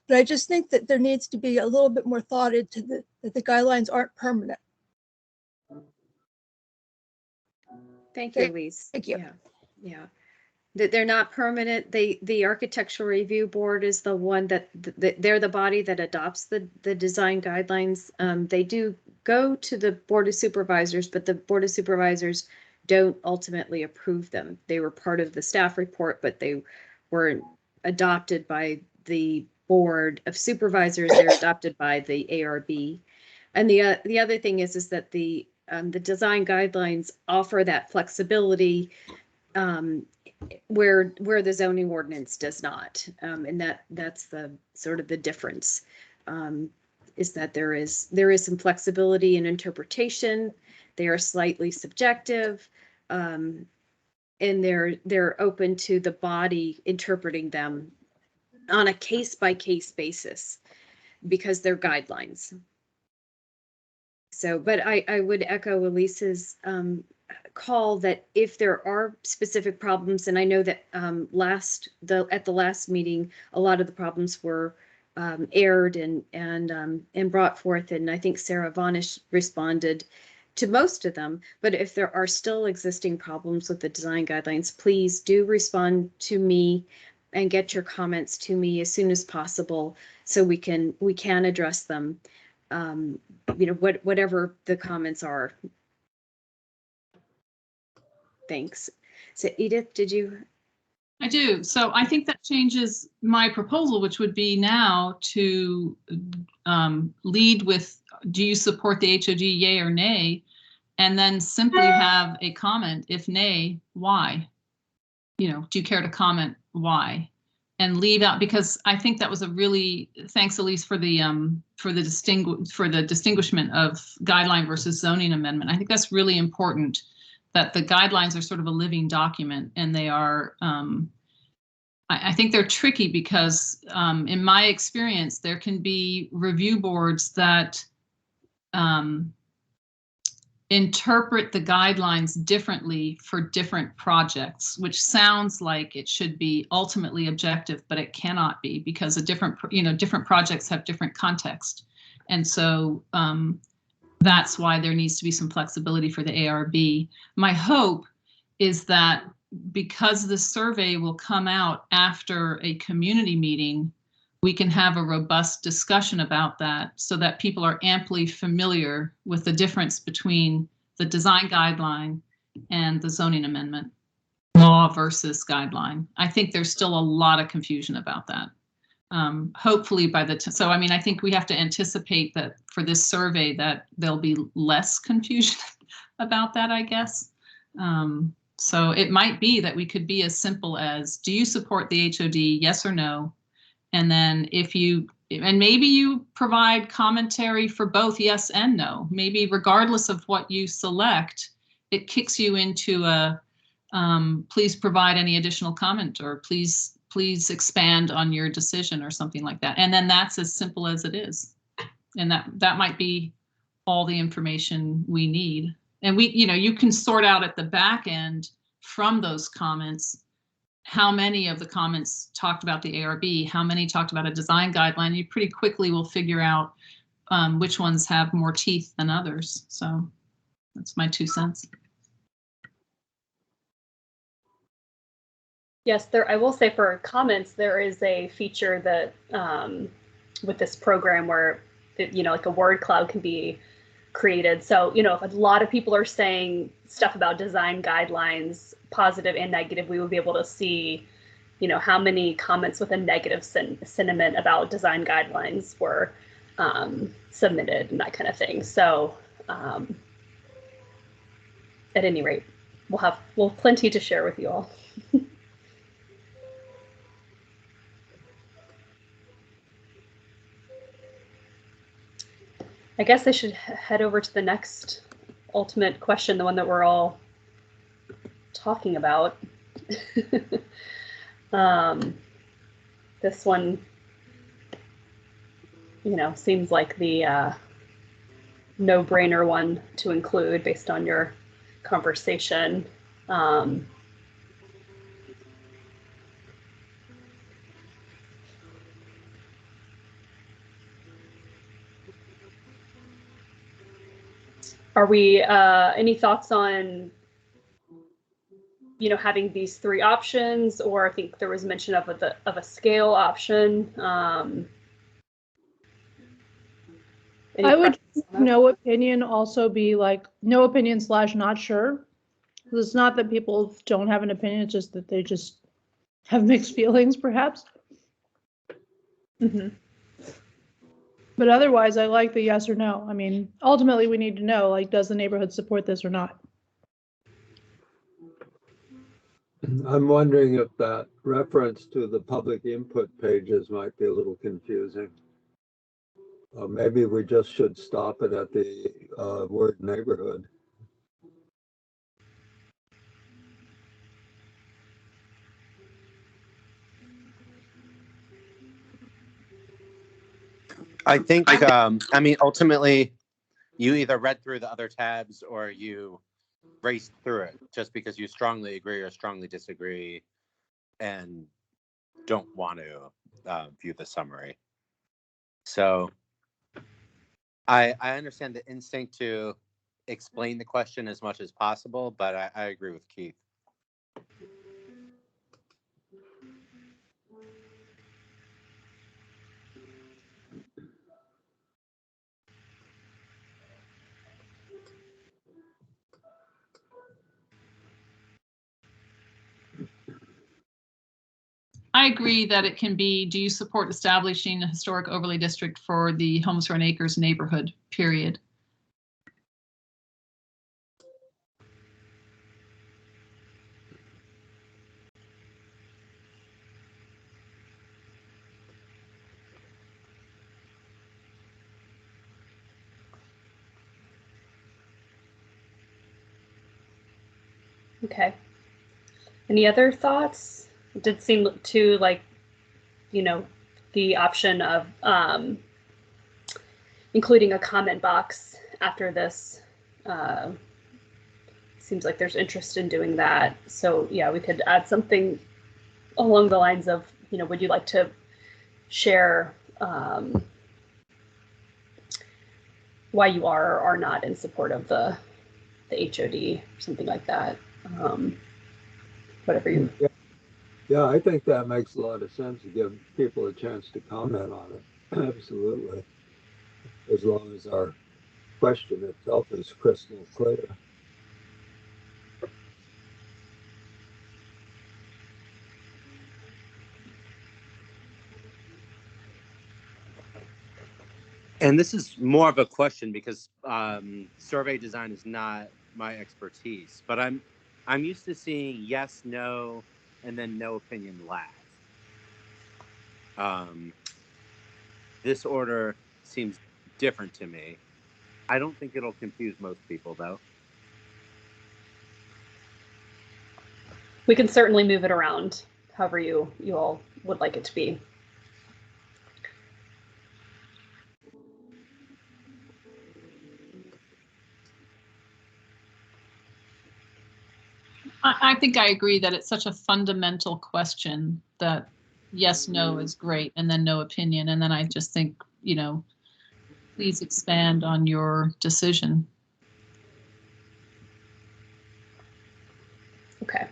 But I just think that there needs to be a little bit more thought into that the guidelines aren't permanent. Thank you, Elise. Thank you. Yeah. That they're not permanent. The Architectural Review Board is the one that they're the body that adopts the design guidelines. They do go to the Board of Supervisors, but the Board of Supervisors don't ultimately approve them. They were part of the staff report, but they weren't adopted by the Board of Supervisors. They're adopted by the ARB. And the other thing is that the design guidelines offer that flexibility where the zoning ordinance does not, and that's the sort of the difference, is that there is some flexibility in interpretation. They are slightly subjective, and they're open to the body interpreting them on a case-by-case basis because they're guidelines. So, but I would echo Elise's call that if there are specific problems, and I know that at the last meeting, a lot of the problems were aired and brought forth, and I think Sarah Vonish responded to most of them. But if there are still existing problems with the design guidelines, please do respond to me and get your comments to me as soon as possible so we can address them. Whatever the comments are. Thanks. So Edith, did you? I do. So I think that changes my proposal, which would be now to lead with, do you support the HOG, yay or nay? And then simply have a comment, if nay, why? Do you care to comment why? And leave out, because I think that was a really, thanks Elise for the distinguishment of guideline versus zoning amendment. I think that's really important, that the guidelines are sort of a living document, and they are, I think they're tricky because in my experience, there can be review boards that interpret the guidelines differently for different projects, which sounds like it should be ultimately objective, but it cannot be, because different projects have different context. And so that's why there needs to be some flexibility for the ARB. My hope is that because the survey will come out after a community meeting, we can have a robust discussion about that so that people are amply familiar with the difference between the design guideline and the zoning amendment, law versus guideline. I think there's still a lot of confusion about that. Hopefully by the so I mean, I think we have to anticipate that for this survey that there'll be less confusion about that, I guess. So it might be that we could be as simple as, do you support the HOD, yes or no? And then maybe you provide commentary for both yes and no. Maybe regardless of what you select, it kicks you into a, please provide any additional comment, or please expand on your decision, or something like that. And then that's as simple as it is. And that might be all the information we need. And you can sort out at the back end from those comments, how many of the comments talked about the ARB, how many talked about a design guideline. You pretty quickly will figure out which ones have more teeth than others. So that's my 2 cents. Yes, I will say for comments, there is a feature that with this program where like a word cloud can be created. So, if a lot of people are saying stuff about design guidelines, positive and negative, we will be able to see, how many comments with a negative sentiment about design guidelines were submitted and that kind of thing. So at any rate, we'll have plenty to share with you all. I guess I should head over to the next ultimate question, the one that we're all talking about. This one, seems like the no-brainer one to include based on your conversation. Are we, any thoughts on, having these 3 options, or I think there was mention of a scale option. I would no opinion also be like no opinion / not sure. It's not that people don't have an opinion, it's just that they just have mixed feelings, perhaps. Mm-hmm. But otherwise, I like the yes or no. I mean, ultimately, we need to know, like, does the neighborhood support this or not? I'm wondering if that reference to the public input pages might be a little confusing. Maybe we just should stop it at the word neighborhood. I think, I mean, ultimately, you either read through the other tabs or you raced through it just because you strongly agree or strongly disagree and don't want to view the summary. So I understand the instinct to explain the question as much as possible, but I agree with Keith. I agree that it can be, do you support establishing a historic overlay district for the Homes for an Acres neighborhood, period. Okay. Any other thoughts? It did seem to like, the option of including a comment box after this. Seems like there's interest in doing that. So yeah, we could add something along the lines of, would you like to share why you are or are not in support of the HOD, or something like that. Whatever you. Yeah, I think that makes a lot of sense to give people a chance to comment on it. Absolutely. As long as our question itself is crystal clear. And this is more of a question because survey design is not my expertise, but I'm I'm used to seeing yes, no, and then no opinion last. This order seems different to me. I don't think it'll confuse most people, though. We can certainly move it around however you all would like it to be. I think I agree that it's such a fundamental question that yes, no is great, and then no opinion. And then I just think, you know, please expand on your decision. Okay.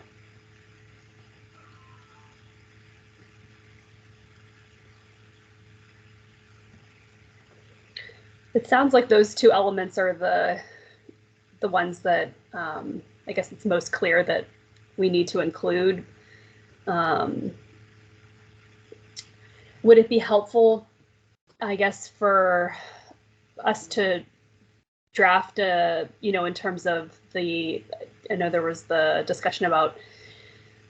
It sounds like those two elements are the ones that I guess it's most clear that we need to include. Would it be helpful, I guess, for us to draft a, you know, in terms of the, I know there was the discussion about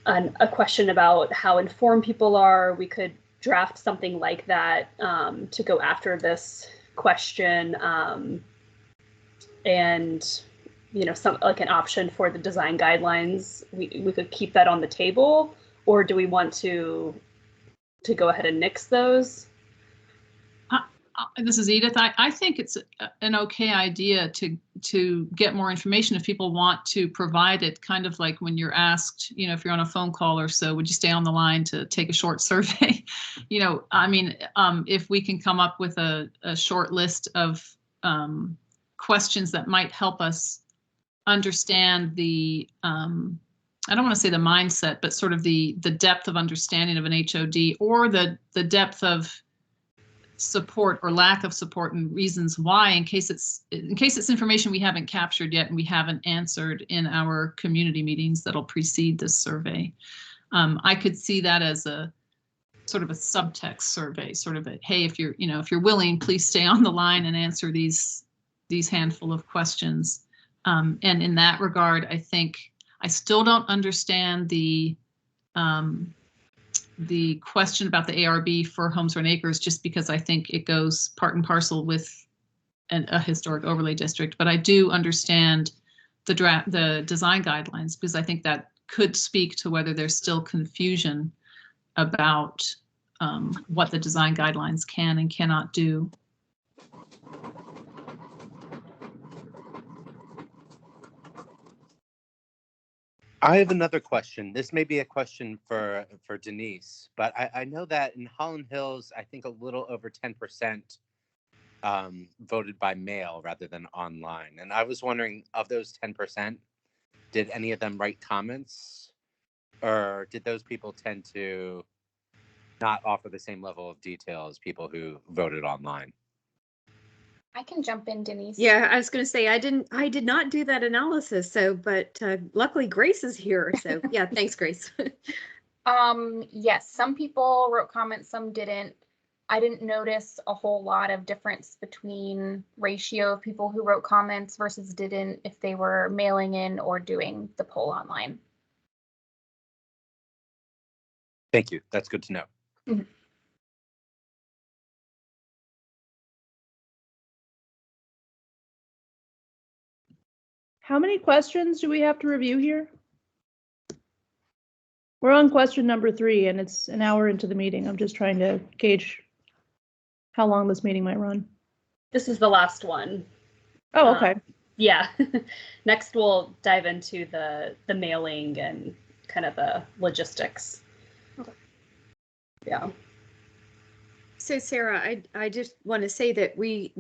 a question about how informed people are. We could draft something like that to go after this question, and you know, some like an option for the design guidelines. We could keep that on the table, or do we want to go ahead and nix those? This is Edith. I think it's an okay idea to get more information if people want to provide it, kind of like when you're asked, you know, if you're on a phone call or so, would you stay on the line to take a short survey? You know, I mean, if we can come up with a short list of questions that might help us understand the, I don't want to say the mindset, but sort of the depth of understanding of an HOD, or the depth of support or lack of support and reasons why, in case it's information we haven't captured yet and we haven't answered in our community meetings that'll precede this survey. I could see that as a sort of a subtext survey, sort of a, hey, if you're willing, please stay on the line and answer these handful of questions. And in that regard, I think I still don't understand the question about the ARB for Homes Run Acres, just because I think it goes part and parcel with a historic overlay district. But I do understand the design guidelines, because I think that could speak to whether there's still confusion about what the design guidelines can and cannot do. I have another question. This may be a question for Denise, but I know that in Holland Hills, I think a little over 10% voted by mail rather than online. And I was wondering, of those 10%, did any of them write comments, or did those people tend to not offer the same level of detail as people who voted online? I can jump in, Denise. Yeah, I was going to say I did not do that analysis. So, but luckily Grace is here. So yeah, thanks, Grace. Yes, some people wrote comments, some didn't. I didn't notice a whole lot of difference between ratio of people who wrote comments versus didn't, if they were mailing in or doing the poll online. Thank you. That's good to know. Mm-hmm. How many questions do we have to review here? We're on question number 3 and it's an hour into the meeting. I'm just trying to gauge how long this meeting might run. This is the last one. Oh, okay. Yeah. Next, we'll dive into the mailing and kind of the logistics. Okay. Yeah. So Sarah, I just want to say that we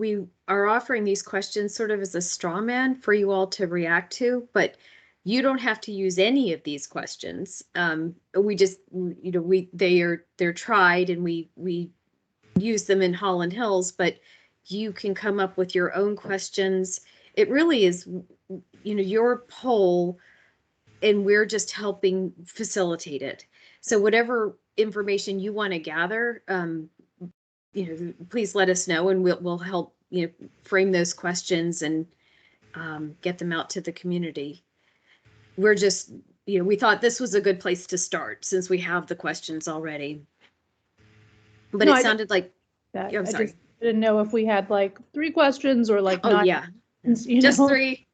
are offering these questions sort of as a straw man for you all to react to, but you don't have to use any of these questions. We just, you know, they're tried and we use them in Holland Hills, but you can come up with your own questions. It really is, you know, your poll, and we're just helping facilitate it. So whatever information you want to gather, you know, please let us know, and we'll help, you know, frame those questions and get them out to the community. we're just, we thought this was a good place to start since we have the questions already. But No, it I sounded like, that. I'm I sorry. just didn't know if we had like 3 questions or like Oh, 9. yeah. You Just know? three.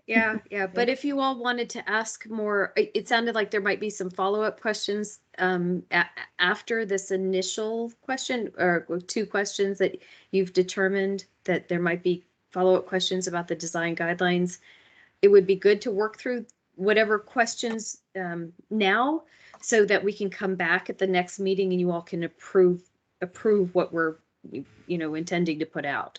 Yeah. But if you all wanted to ask more, it sounded like there might be some follow-up questions after this initial question, or 2 questions that you've determined that there might be follow-up questions about the design guidelines. It would be good to work through whatever questions now, so that we can come back at the next meeting and you all can approve what we're intending to put out.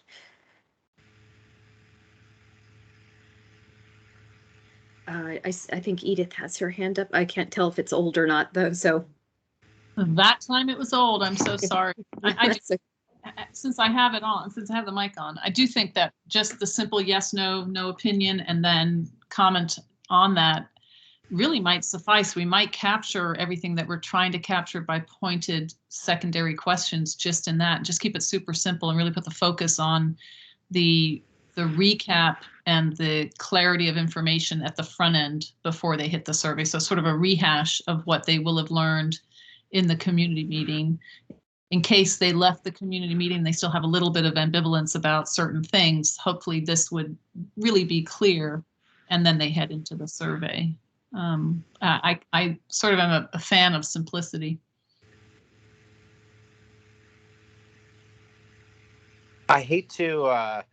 I think Edith has her hand up. I can't tell if it's old or not, though. So That time it was old. I'm so sorry. Since I have it on, since I have the mic on, I do think that just the simple yes, no opinion, and then comment on that really might suffice. We might capture everything that we're trying to capture by pointed secondary questions just in that. Just keep it super simple and really put the focus on the recap and the clarity of information at the front end before they hit the survey. So sort of a rehash of what they will have learned in the community meeting. In case they left the community meeting, they still have a little bit of ambivalence about certain things. Hopefully this would really be clear, and then they head into the survey. I sort of am a fan of simplicity. I hate to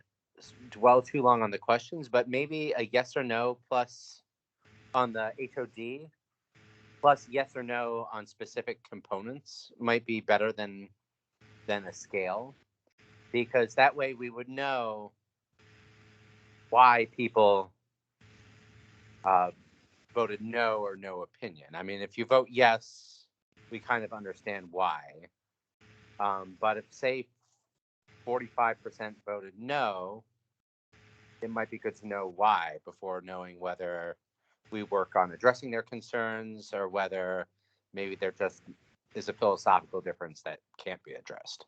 dwell too long on the questions, but maybe a yes or no plus on the HOD plus yes or no on specific components might be better than a scale, because that way we would know why people voted no or no opinion. I mean, if you vote yes, we kind of understand why. But if, say, 45% voted no, it might be good to know why before knowing whether we work on addressing their concerns or whether maybe there just is a philosophical difference that can't be addressed.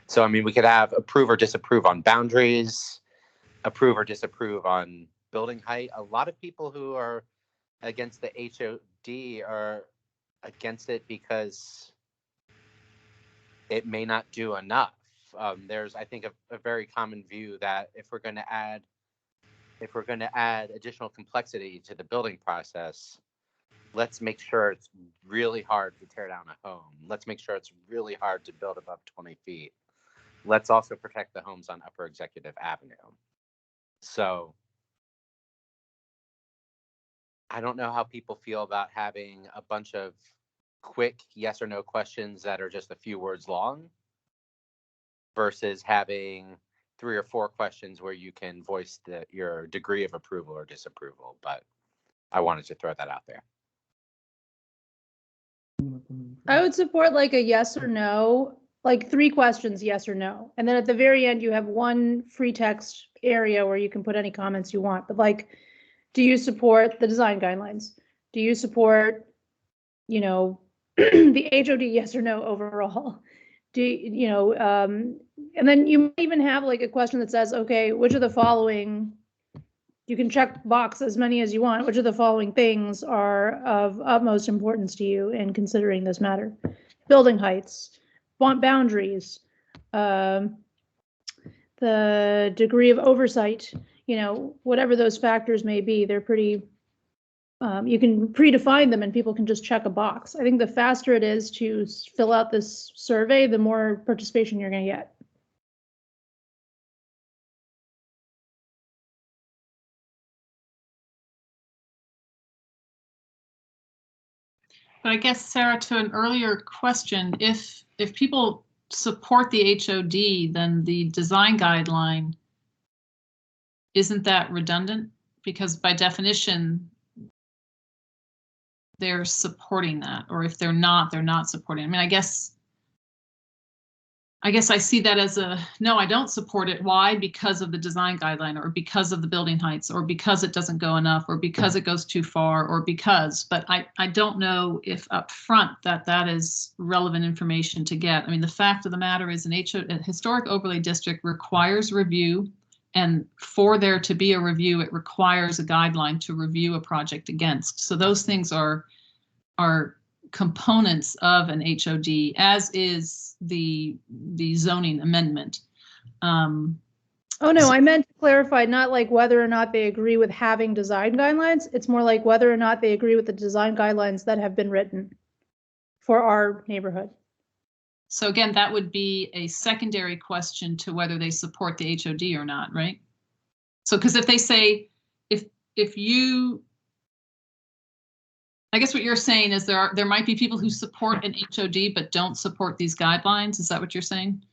So, I mean, we could have approve or disapprove on boundaries, approve or disapprove on building height. A lot of people who are against the HOD are against it because it may not do enough. There's, I think, a very common view that if we're going to add additional complexity to the building process, let's make sure it's really hard to tear down a home. Let's make sure it's really hard to build above 20 feet. Let's also protect the homes on Upper Executive Avenue. So I don't know how people feel about having a bunch of quick yes or no questions that are just a few words long versus having 3 or 4 questions where you can voice your degree of approval or disapproval. But I wanted to throw that out there. I would support like a yes or no, like 3 questions, yes or no. And then at the very end, you have one free text area where you can put any comments you want. But like, do you support the design guidelines? Do you support, the HOD, yes or no overall? And then you might even have like a question that says, okay, which of the following, you can check box as many as you want, which of the following things are of utmost importance to you in considering this matter? Building heights, boundaries, the degree of oversight, whatever those factors may be, they're pretty, you can predefine them and people can just check a box. I think the faster it is to fill out this survey, the more participation you're going to get. But I guess, Sarah, to an earlier question, if people support the HOD, then the design guideline, isn't that redundant? Because by definition, they're supporting that, or if they're not supporting. I mean, I guess I see that as no, I don't support it. Why? Because of the design guideline, or because of the building heights, or because it doesn't go enough, or because it goes too far, or because, but I don't know if up front that is relevant information to get. I mean, the fact of the matter is a historic overlay district requires review And for there to be a review, it requires a guideline to review a project against. So those things are components of an HOD, as is the zoning amendment. Oh, no, I meant to clarify, not like whether or not they agree with having design guidelines. It's more like whether or not they agree with the design guidelines that have been written for our neighborhood. So again, that would be a secondary question to whether they support the HOD or not, right? So, because if they say, if you, I guess what you're saying is there might be people who support an HOD but don't support these guidelines. Is that what you're saying?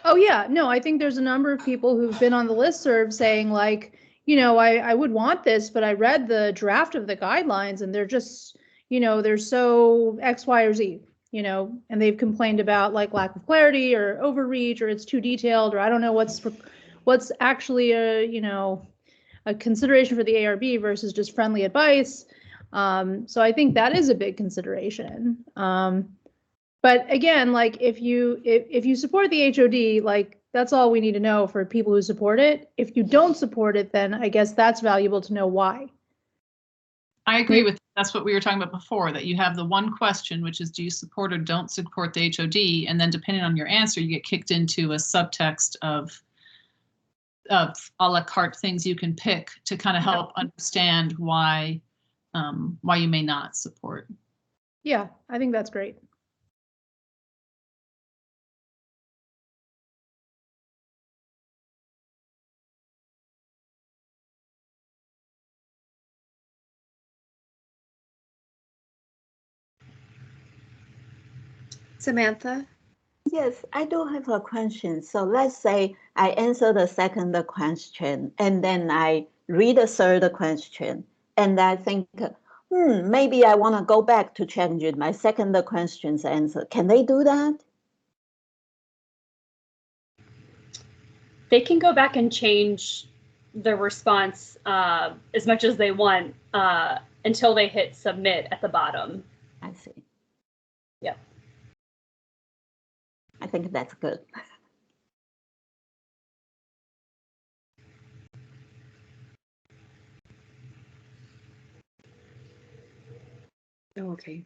Oh, yeah, no, I think there's a number of people who've been on the listserv saying like, I would want this, but I read the draft of the guidelines and they're just, they're so X, Y, or Z, and they've complained about like lack of clarity or overreach, or it's too detailed, or I don't know what's actually a consideration for the ARB versus just friendly advice. So I think that is a big consideration. But again, like if you support the HOD, like that's all we need to know for people who support it. If you don't support it, then I guess that's valuable to know why. I agree with, that's what we were talking about before, that you have the one question, which is, do you support or don't support the HOD? And then depending on your answer, you get kicked into a subtext of a la carte things you can pick to kind of help understand why you may not support. Yeah, I think that's great. Samantha? Yes, I do have a question. So let's say I answer the second question and then I read the third question and I think, maybe I want to go back to change my second question's answer. Can they do that? They can go back and change the response as much as they want until they hit submit at the bottom. I see. Yep. I think that's good. Oh, okay.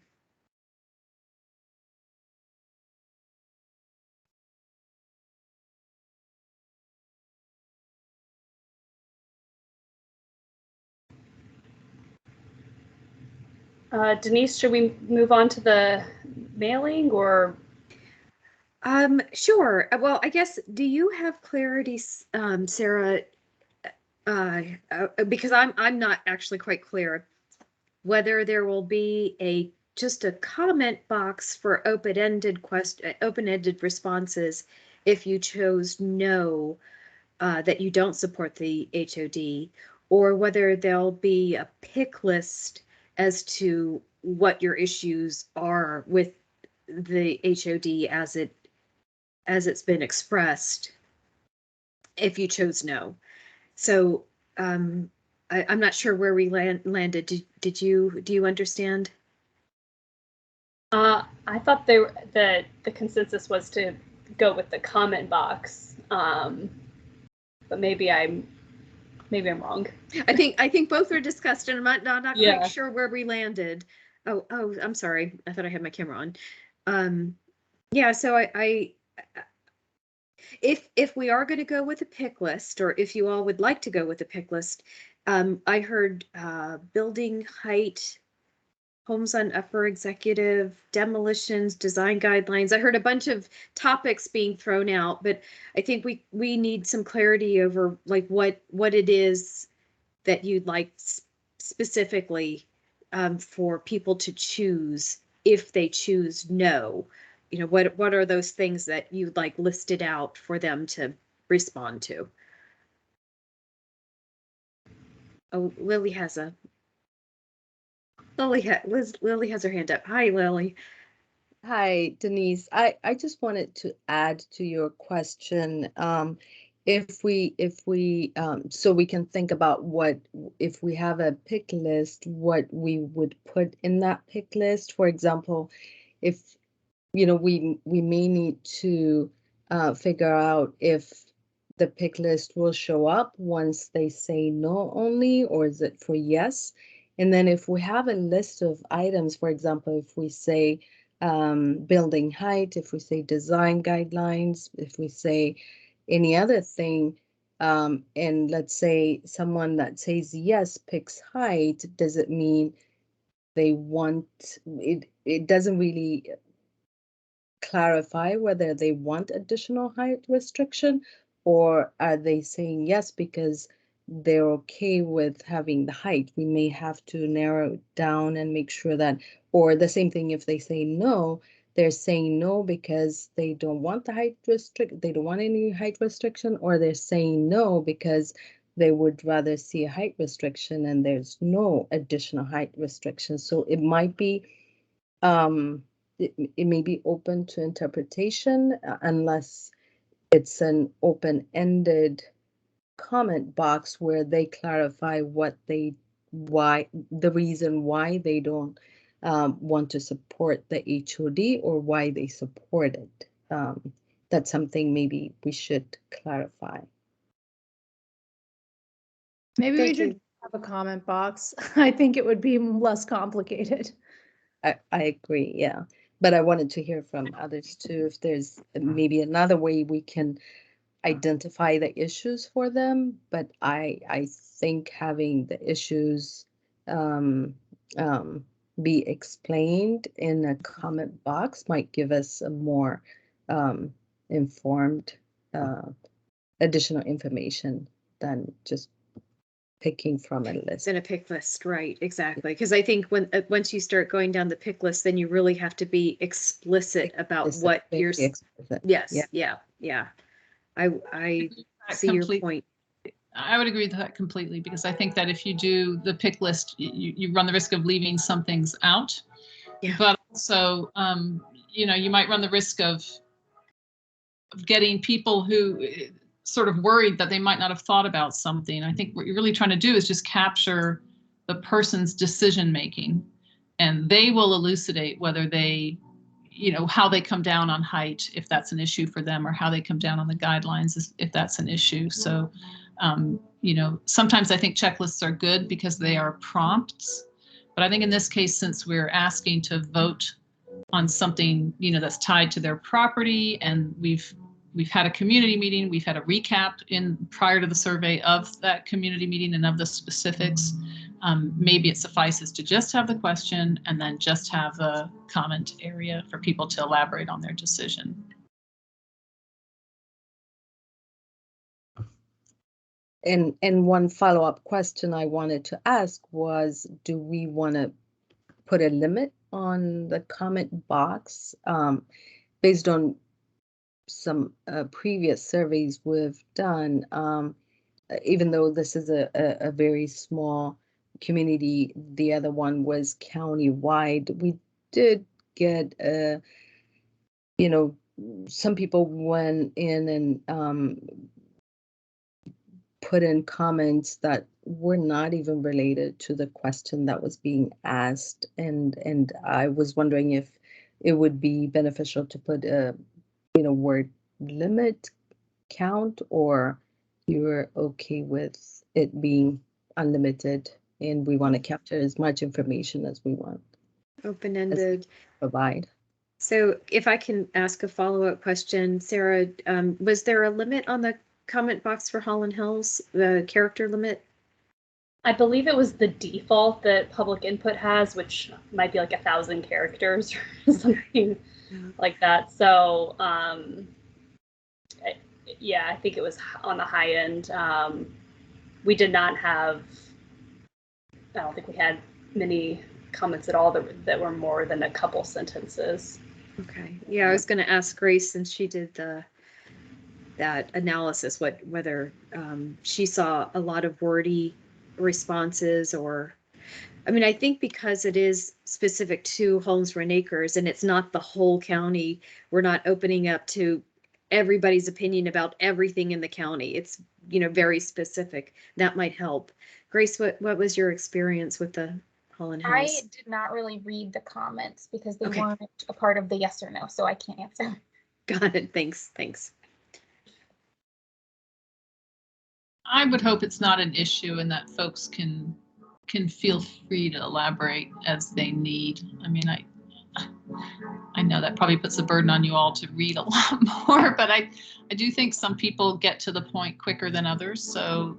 Denise, should we move on to the mailing or? Sure. Well, I guess, do you have clarity, Sarah? Because I'm not actually quite clear whether there will be just a comment box for open-ended responses if you chose no, that you don't support the HOD, or whether there'll be a pick list as to what your issues are with the HOD as it's been expressed if you chose no. So I'm not sure where we landed. Do you understand? I thought the consensus was to go with the comment box, but maybe I'm wrong. I think both were discussed, and I'm not quite sure where we landed. Oh, I'm sorry. I thought I had my camera on. Yeah, so if we are going to go with a pick list, or if you all would like to go with a pick list, I heard building height, homes on upper executive, demolitions, design guidelines. I heard a bunch of topics being thrown out, but I think we need some clarity over like what it is that you'd like specifically for people to choose if they choose no. What are those things that you'd like listed out for them to respond to? Oh, Lily has her hand up. Hi, Lily. Hi, Denise. I just wanted to add to your question. If we so we can think about what if we have a pick list, what we would put in that pick list. For example, if we may need to figure out if the pick list will show up once they say no only, or is it for yes? And then if we have a list of items, for example, if we say building height, if we say design guidelines, if we say any other thing, and let's say someone that says yes picks height, does it mean they want it? It doesn't really clarify whether they want additional height restriction, or are they saying yes because they're okay with having the height. We may have to narrow it down and make sure that, or the same thing if they say no, they're saying no because they don't want the height they don't want any height restriction, or they're saying no because they would rather see a height restriction and there's no additional height restriction. So it might be it may be open to interpretation unless it's an open-ended comment box where they clarify why the reason why they don't want to support the HOD or why they support it. That's something maybe we should clarify. Maybe Thank we should you. have a comment box. I think it would be less complicated. I agree, yeah. But I wanted to hear from others too, if there's maybe another way we can identify the issues for them. But I think having the issues be explained in a comment box might give us a more informed additional information than just picking from a list. In a pick list, right? Exactly. Because I think when once you start going down the pick list, then you really have to be explicit about what you're. Yes. Yeah. I see your point. I would agree with that completely, because I think that if you do the pick list, you run the risk of leaving some things out. Yeah. But also, you might run the risk of getting people who sort of worried that they might not have thought about something. I think what you're really trying to do is just capture the person's decision making, and they will elucidate whether they, how they come down on height, if that's an issue for them, or how they come down on the guidelines if that's an issue. So, sometimes I think checklists are good because they are prompts, but I think in this case, since we're asking to vote on something, that's tied to their property, and we've had a community meeting, we've had a recap prior to the survey of that community meeting and of the specifics. Maybe it suffices to just have the question and then just have a comment area for people to elaborate on their decision. And one follow-up question I wanted to ask was, do we want to put a limit on the comment box based on some previous surveys we've done? Even though this is a very small community, the other one was county-wide, we did get some people went in and put in comments that were not even related to the question that was being asked, and I was wondering if it would be beneficial to put a word limit count, or you're okay with it being unlimited and we want to capture as much information as we want. Open-ended. Provide. So if I can ask a follow-up question, Sarah, was there a limit on the comment box for Holland Hills, the character limit? I believe it was the default that public input has, which might be like 1,000 characters or something like that. So yeah, I think it was on the high end. We did not have, I don't think we had many comments at all that were more than a couple sentences. Okay. Yeah, I was going to ask Grace, since she did that analysis, whether she saw a lot of wordy responses, or, I mean, I think because it is specific to Holmes Run Acres and it's not the whole county, we're not opening up to everybody's opinion about everything in the county. It's, very specific. That might help. Grace, what was your experience with the Holland Hills? I did not really read the comments because they weren't a part of the yes or no, so I can't answer. Got it. Thanks. I would hope it's not an issue and that folks can feel free to elaborate as they need. I mean, I know that probably puts a burden on you all to read a lot more, but I do think some people get to the point quicker than others. So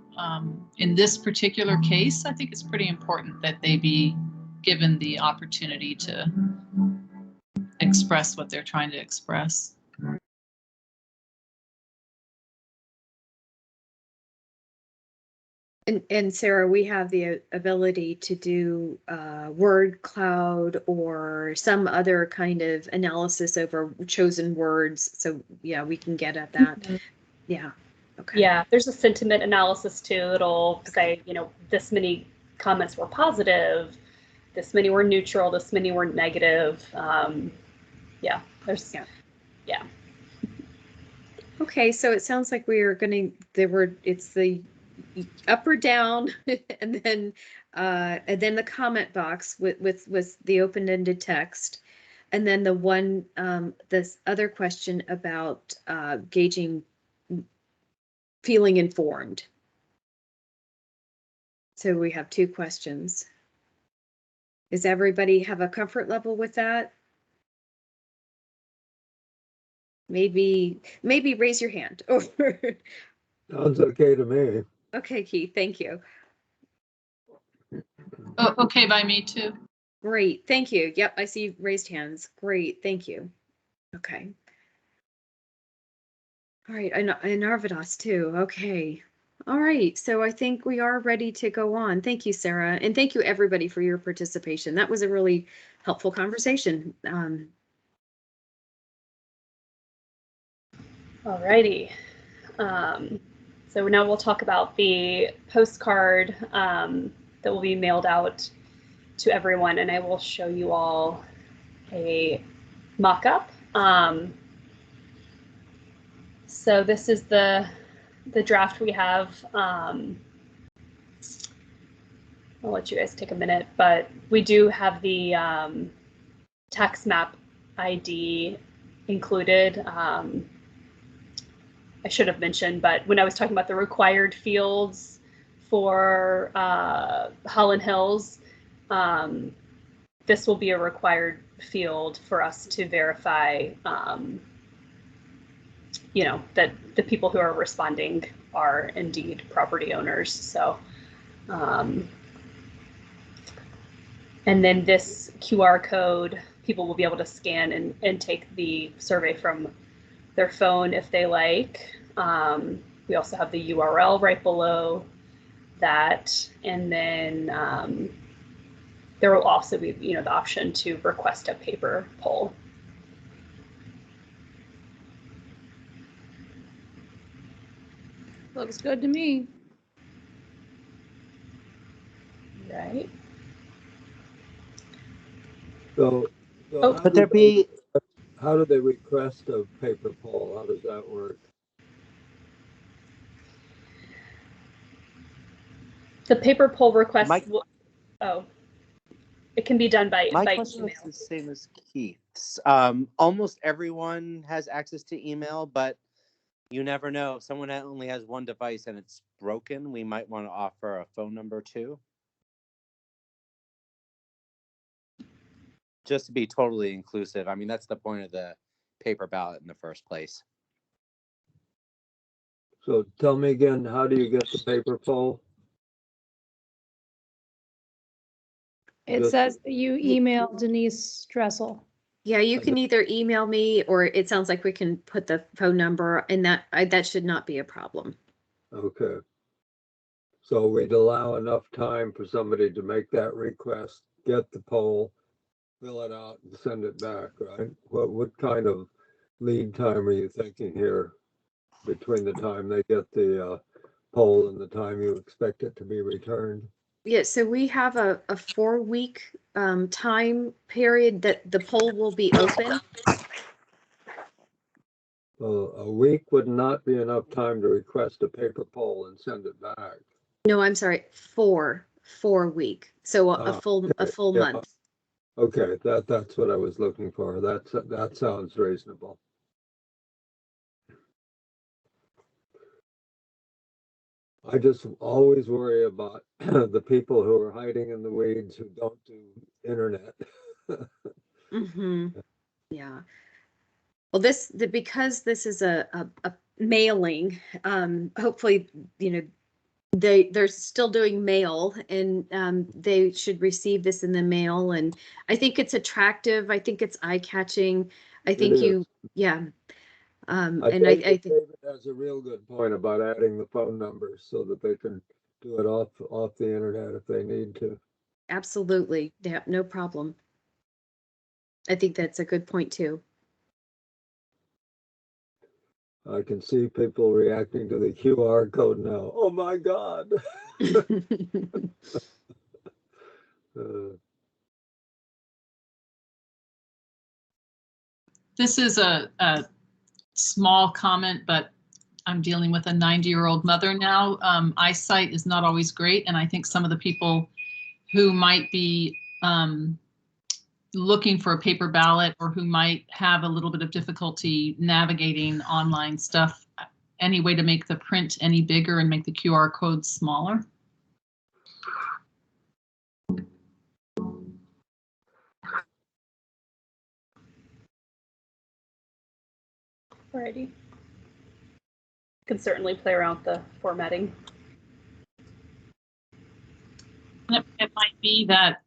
in this particular case, I think it's pretty important that they be given the opportunity to express what they're trying to express. And Sarah, we have the ability to do word cloud or some other kind of analysis over chosen words. So yeah, we can get at that. Mhm. Yeah. Okay. Yeah, there's a sentiment analysis too. It'll say, you know, this many comments were positive, this many were neutral, this many were negative. Yeah, there's, yeah. Okay, so it sounds like we are going to, it's the up or down and then the comment box with the open-ended text. And then the one, this other question about gauging feeling informed. So we have two questions. Does everybody have a comfort level with that? Maybe raise your hand. Sounds okay to me. Okay, Keith, thank you. Oh, okay by me too. Great, thank you. Yep, I see raised hands. Great, thank you. Okay. All right, and Arvidas too. Okay. All right, so I think we are ready to go on. Thank you, Sarah, and thank you everybody for your participation. That was a really helpful conversation. All righty. So now we'll talk about the postcard that will be mailed out to everyone, and I will show you all a mock-up. So this is the draft we have. I'll let you guys take a minute, but we do have the tax map ID included. I should have mentioned, but when I was talking about the required fields for Holland Hills, this will be a required field for us to verify, you know, that the people who are responding are indeed property owners. So, and then this QR code, people will be able to scan and take the survey from their phone if they like. We also have the URL right below that, and then there will also be, you know, the option to request a paper poll. Looks good to me. Right. So Oh, how Could do there be, how do they request a paper poll? How does that work? the paper poll request. Mike- Oh, it can be done by my by question email. is the same as Keith's. Almost everyone has access to email, but you never know. If someone only has one device and it's broken, we might want to offer a phone number too. Just to be totally inclusive. I mean, that's the point of the paper ballot in the first place. So tell me again, how do you get the paper poll? It Just- says that you email Denise Dressel. Yeah, you can either email me or it sounds like we can put the phone number and that should not be a problem. Okay. So we'd allow enough time for somebody to make that request, get the poll, fill it out and send it back, right? What kind of lead time are you thinking here between the time they get the poll and the time you expect it to be returned? Yeah, so we have a 4-week time period that the poll will be open. Well, a week would not be enough time to request a paper poll and send it back. No, I'm sorry, 4 week. So a full Yeah. month. Okay, that's what I was looking for. That sounds reasonable. I just always worry about the people who are hiding in the weeds who don't do internet. Mm-hmm. Yeah. Well, because this is a mailing, hopefully, they're still doing mail, and they should receive this in the mail. And I think it's attractive. I think it's eye-catching. I think is. yeah. I And think I that think David has a real good point about adding the phone numbers so that they can do it off the internet if they need to. absolutely, yeah, no problem. I think that's a good point too. I can see people reacting to the QR code now. Oh my God. This is a small comment, but I'm dealing with a 90-year-old mother now. Eyesight is not always great, and I think some of the people who might be looking for a paper ballot or who might have a little bit of difficulty navigating online stuff, any way to make the print any bigger and make the QR code smaller? Alrighty. Can certainly play around with the formatting. It might be that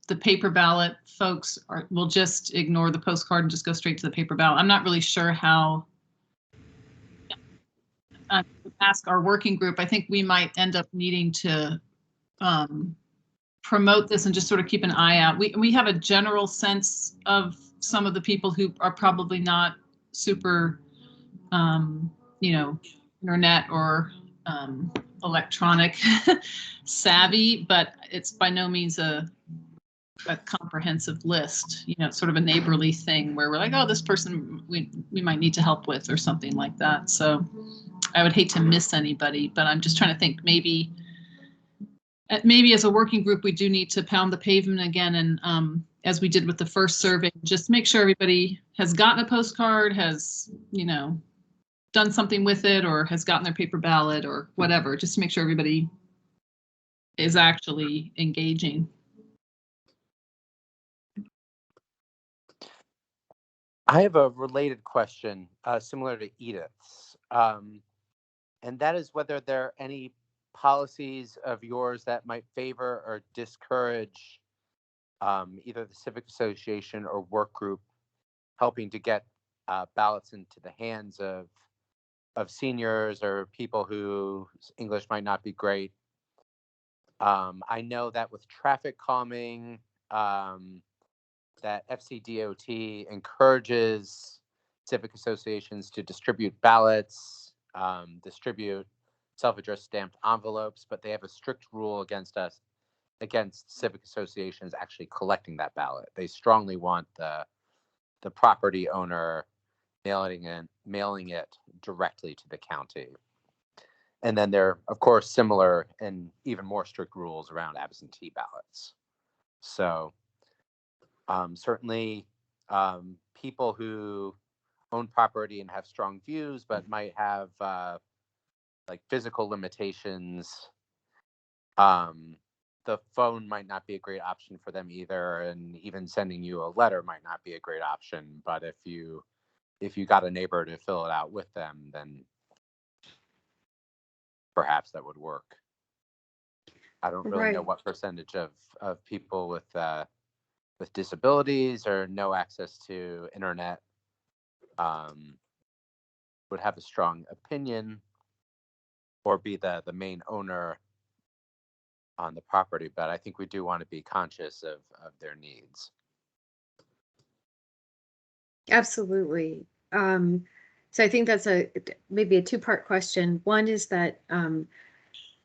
the paper ballot folks will just ignore the postcard and just go straight to the paper ballot. I'm not really sure how. Ask our working group. I think we might end up needing to promote this and just sort of keep an eye out. We have a general sense of some of the people who are probably not super, internet or electronic savvy, but it's by no means a comprehensive list. It's sort of a neighborly thing where we're like, oh, this person we might need to help with or something like that. So I would hate to miss anybody, but I'm just trying to think maybe as a working group, we do need to pound the pavement again. And as we did with the first survey, just make sure everybody has gotten a postcard, has, done something with it, or has gotten their paper ballot or whatever, just to make sure everybody is actually engaging. I have a related question, similar to Edith's, and that is whether there are any policies of yours that might favor or discourage either the Civic Association or work group helping to get ballots into the hands of seniors or people whose English might not be great. I know that with traffic calming, that FCDOT encourages civic associations to distribute ballots, distribute self-addressed stamped envelopes, but they have a strict rule against civic associations actually collecting that ballot. They strongly want the property owner mailing it directly to the county. And then there are, of course, similar and even more strict rules around absentee ballots. So certainly people who own property and have strong views, but might have like physical limitations, the phone might not be a great option for them either. And even sending you a letter might not be a great option. But if you got a neighbor to fill it out with them, then perhaps that would work. I don't really know what percentage of people with disabilities or no access to internet would have a strong opinion or be the main owner on the property, but I think we do want to be conscious of their needs. Absolutely. So I think that's maybe a two-part question. One is that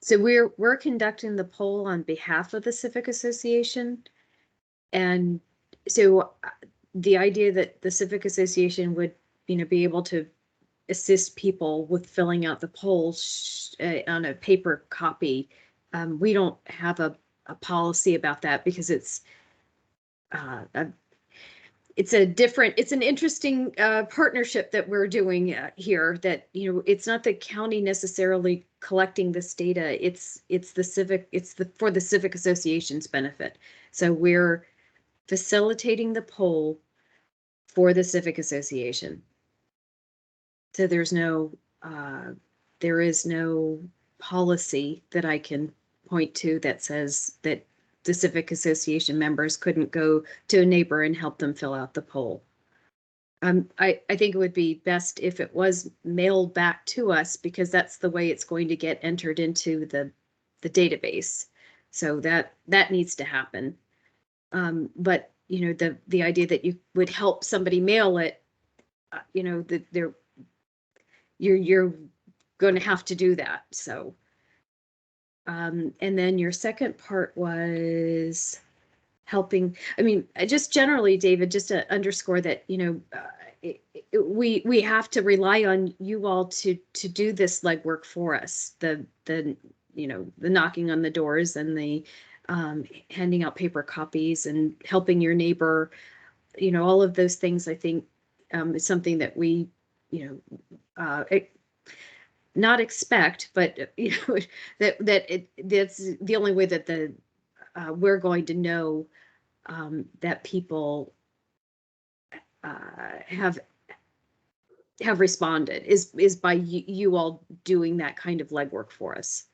so we're conducting the poll on behalf of the Civic Association, and so the idea that the Civic Association would be able to assist people with filling out the polls on a paper copy, we don't have a policy about that because it's an interesting partnership that we're doing here that, it's not the county necessarily collecting this data, it's for the civic association's benefit. So we're facilitating the poll for the civic association. So there is no policy that I can point to that says that the civic association members couldn't go to a neighbor and help them fill out the poll. I think it would be best if it was mailed back to us, because that's the way it's going to get entered into the database. So that needs to happen. But you know, the idea that you would help somebody mail it, you know, that you're going to have to do that. So, and then your second part was helping. I mean, just generally, David, just to underscore that, you know, we have to rely on you all to do this legwork for us. The you know, the knocking on the doors and the handing out paper copies and helping your neighbor, you know, all of those things. I think is something that we, you know, not expect, but you know, that's the only way that we're going to know that people have responded is by you all doing that kind of legwork for us.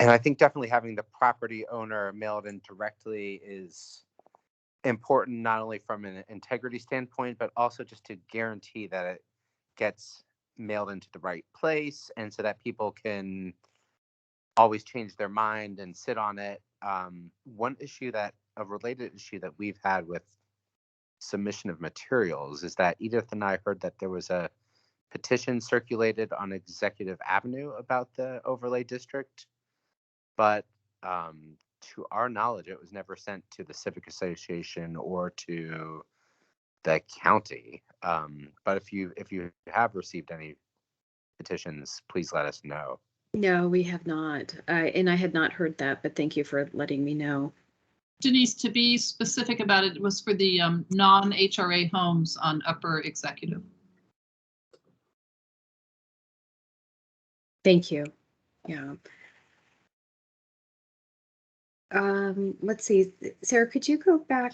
And I think definitely having the property owner mail it in directly is important, not only from an integrity standpoint, but also just to guarantee that it gets mailed into the right place, and so that people can always change their mind and sit on it. A related issue that we've had with submission of materials is that Edith and I heard that there was a petition circulated on Executive Avenue about the overlay district, but to our knowledge, it was never sent to the Civic Association or to the county. But if you have received any petitions, please let us know. No, we have not. And I had not heard that, but thank you for letting me know. Denise, to be specific about it, it was for the non-HRA homes on Upper Executive. Thank you. Yeah. Let's see, Sarah, could you go back?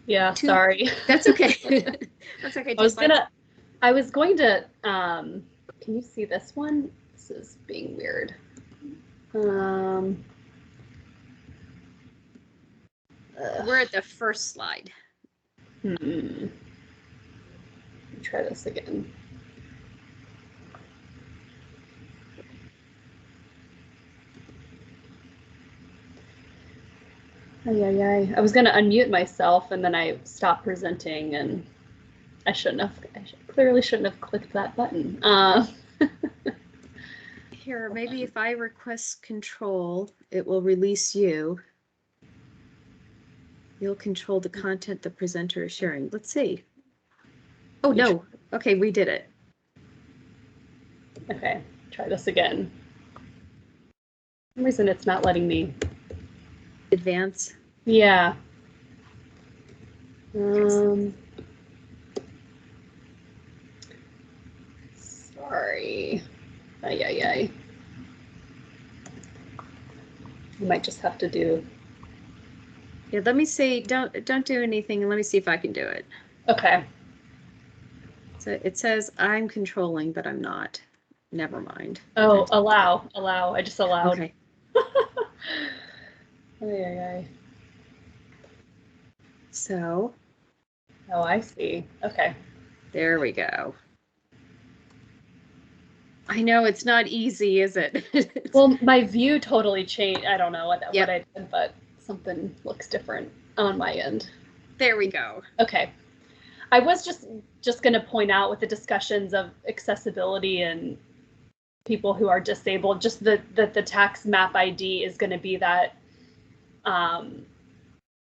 Yeah, sorry. That's okay. That's okay. I was going to, can you see this one? This is being weird. We're at the first slide. Let me try this again. I was going to unmute myself and then I stopped presenting, and I clearly shouldn't have clicked that button. Here, maybe if I request control, it will release you. You'll control the content the presenter is sharing. Let's see. Oh, no. Okay, we did it. Okay, try this again. For some reason it's not letting me advance. Yeah. Sorry. I might just have to do. Yeah, let me see. Don't do anything, and let me see if I can do it. Okay. So it says I'm controlling, but I'm not. Never mind. Oh, allow. I just allowed. Okay. So. Oh, I see. Okay. There we go. I know it's not easy, is it? Well, my view totally changed. I don't know what I did, but something looks different on my end. There we go. Okay. I was just going to point out with the discussions of accessibility and people who are disabled, just that the tax map ID is going to be that,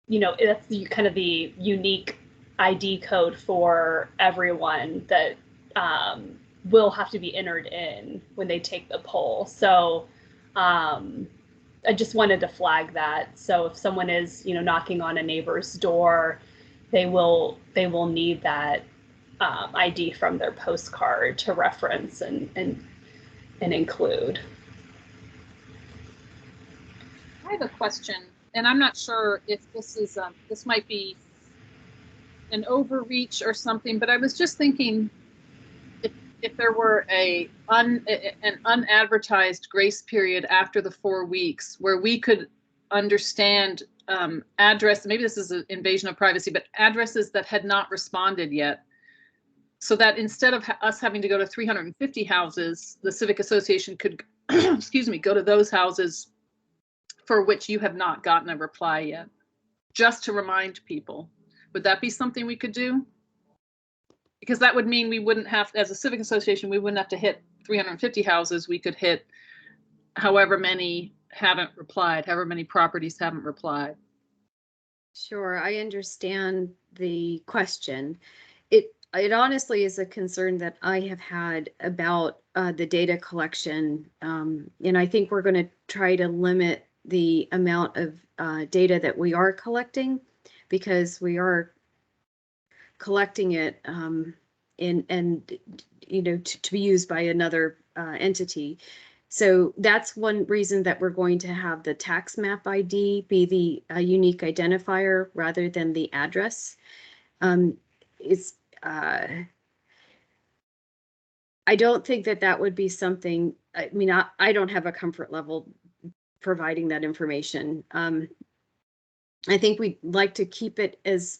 you know, that's kind of the unique ID code for everyone that will have to be entered in when they take the poll. So I just wanted to flag that. So if someone is, you know, knocking on a neighbor's door, they will need that ID from their postcard to reference and include. I have a question, and I'm not sure if this is this might be an overreach or something, but I was just thinking if there were an unadvertised grace period after the 4 weeks where we could understand address, maybe this is an invasion of privacy, but addresses that had not responded yet, so that instead of us having to go to 350 houses, the Civic Association could, excuse me, go to those houses for which you have not gotten a reply yet, just to remind people. Would that be something we could do? Because that would mean we wouldn't have, as a civic association, we wouldn't have to hit 350 houses. We could hit however many haven't replied, however many properties haven't replied. Sure, I understand the question. It honestly is a concern that I have had about the data collection. And I think we're going to try to limit the amount of data that we are collecting, because we are collecting it and you know, to be used by another entity. So that's one reason that we're going to have the tax map ID be the unique identifier rather than the address. I don't think that that would be something, I mean, I don't have a comfort level providing that information. I think we'd like to keep it as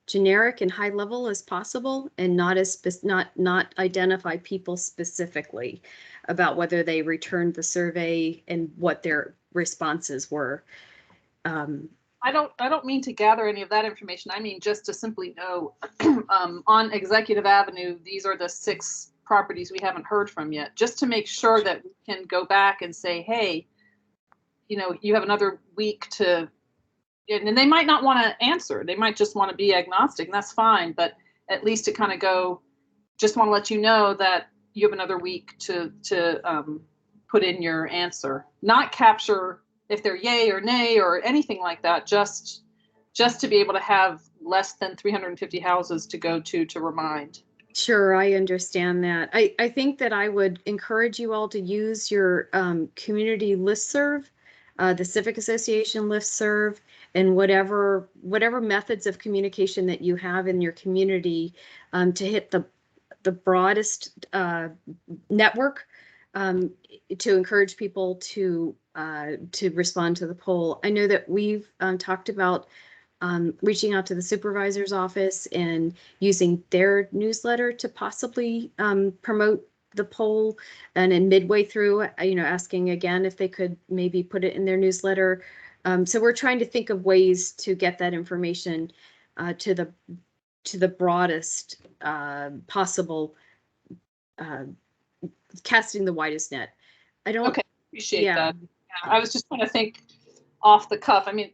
generic and high level as possible, and not identify people specifically about whether they returned the survey and what their responses were. I don't mean to gather any of that information. I mean just to simply know on Executive Avenue, these are the 6 properties we haven't heard from yet, just to make sure that we can go back and say, hey, you know, you have another week to, and they might not want to answer. They might just want to be agnostic, and that's fine. But at least to kind of go, just want to let you know that you have another week to put in your answer. Not capture if they're yay or nay or anything like that. Just to be able to have less than 350 houses to go to remind. Sure, I understand that. I think that I would encourage you all to use your community listserv, the Civic Association listserv, and whatever methods of communication that you have in your community to hit the broadest network to encourage people to respond to the poll. I know that we've talked about reaching out to the supervisor's office and using their newsletter to possibly promote the poll, and then midway through, you know, asking again if they could maybe put it in their newsletter. So we're trying to think of ways to get that information to the broadest possible, casting the widest net. I don't. Okay, appreciate that. Yeah, I was just trying to think off the cuff. I mean,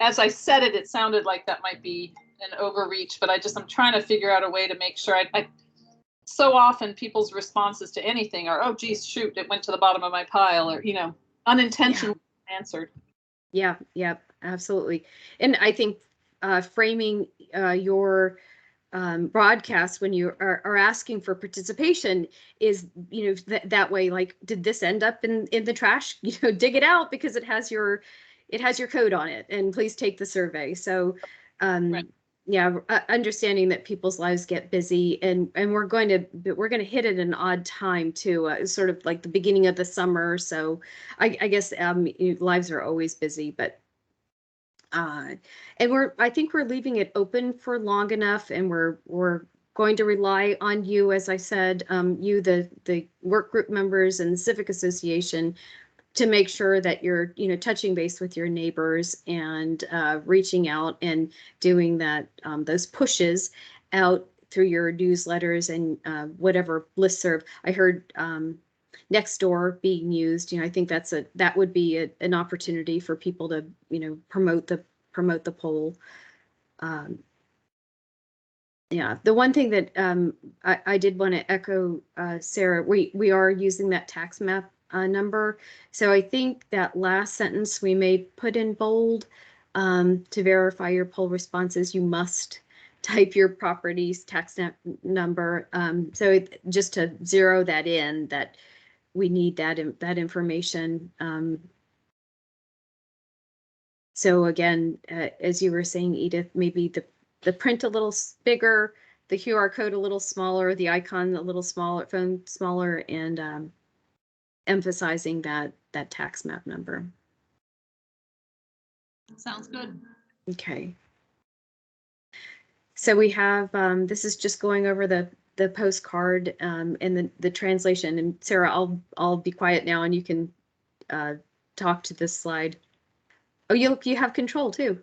as I said it, it sounded like that might be an overreach, but I'm trying to figure out a way to make sure I so often people's responses to anything are, oh, geez, shoot, it went to the bottom of my pile, or, you know, unintentionally answered. Yeah, absolutely. And I think framing your broadcast when you are asking for participation is, you know, that way, like, did this end up in the trash? You know, dig it out because it has your code on it, and please take the survey. So right. Yeah, understanding that people's lives get busy, and we're going to hit at an odd time too, sort of like the beginning of the summer. So I guess lives are always busy, but and I think we're leaving it open for long enough, and we're going to rely on you, as I said, you, the work group members and the Civic Association, to make sure that you're, you know, touching base with your neighbors and reaching out and doing that, those pushes out through your newsletters and whatever listserv. I heard Nextdoor being used. You know, I think that would be an opportunity for people to, you know, promote the poll. Yeah, the one thing that I did want to echo, Sarah, we are using that tax map number. So I think that last sentence we may put in bold, to verify your poll responses, you must type your property's tax number. So just to zero that in, that we need that information. So again, as you were saying, Edith, maybe the print a little bigger, the QR code a little smaller, the icon a little smaller, phone smaller, and emphasizing that tax map number. Sounds good. Okay. So we have, this is just going over the postcard and the translation. And Sarah, I'll be quiet now and you can talk to this slide. Oh, you have control too.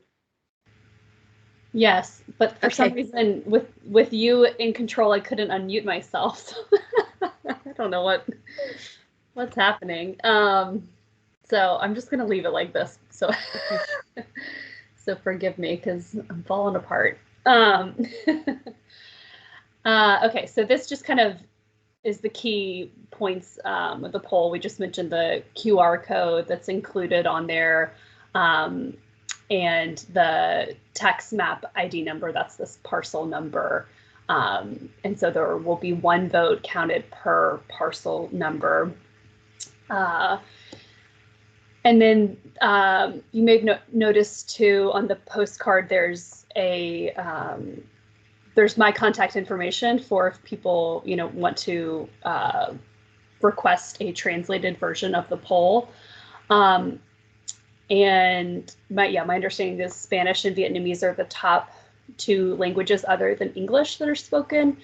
Yes, but for some Okay. reason with you in control, I couldn't unmute myself. So I don't know what's happening. So I'm just gonna leave it like this. So so forgive me because I'm falling apart. Okay, so this just kind of is the key points of the poll. We just mentioned the QR code that's included on there, and the tax map ID number, that's this parcel number. And so there will be one vote counted per parcel number. And then you may have noticed too on the postcard, there's there's my contact information for if people want to request a translated version of the poll. And my understanding is Spanish and Vietnamese are the top two languages other than English that are spoken.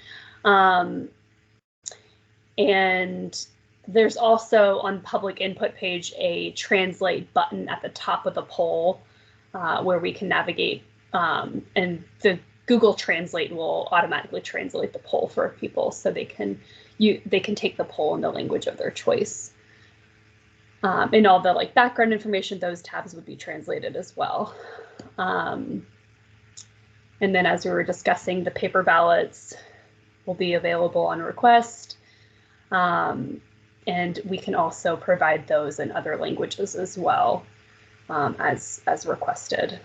And there's also on public input page a translate button at the top of the poll where we can navigate, and the Google Translate will automatically translate the poll for people so they can take the poll in the language of their choice. And all the background information, those tabs would be translated as well. And then as we were discussing, the paper ballots will be available on request. And we can also provide those in other languages as well, as requested.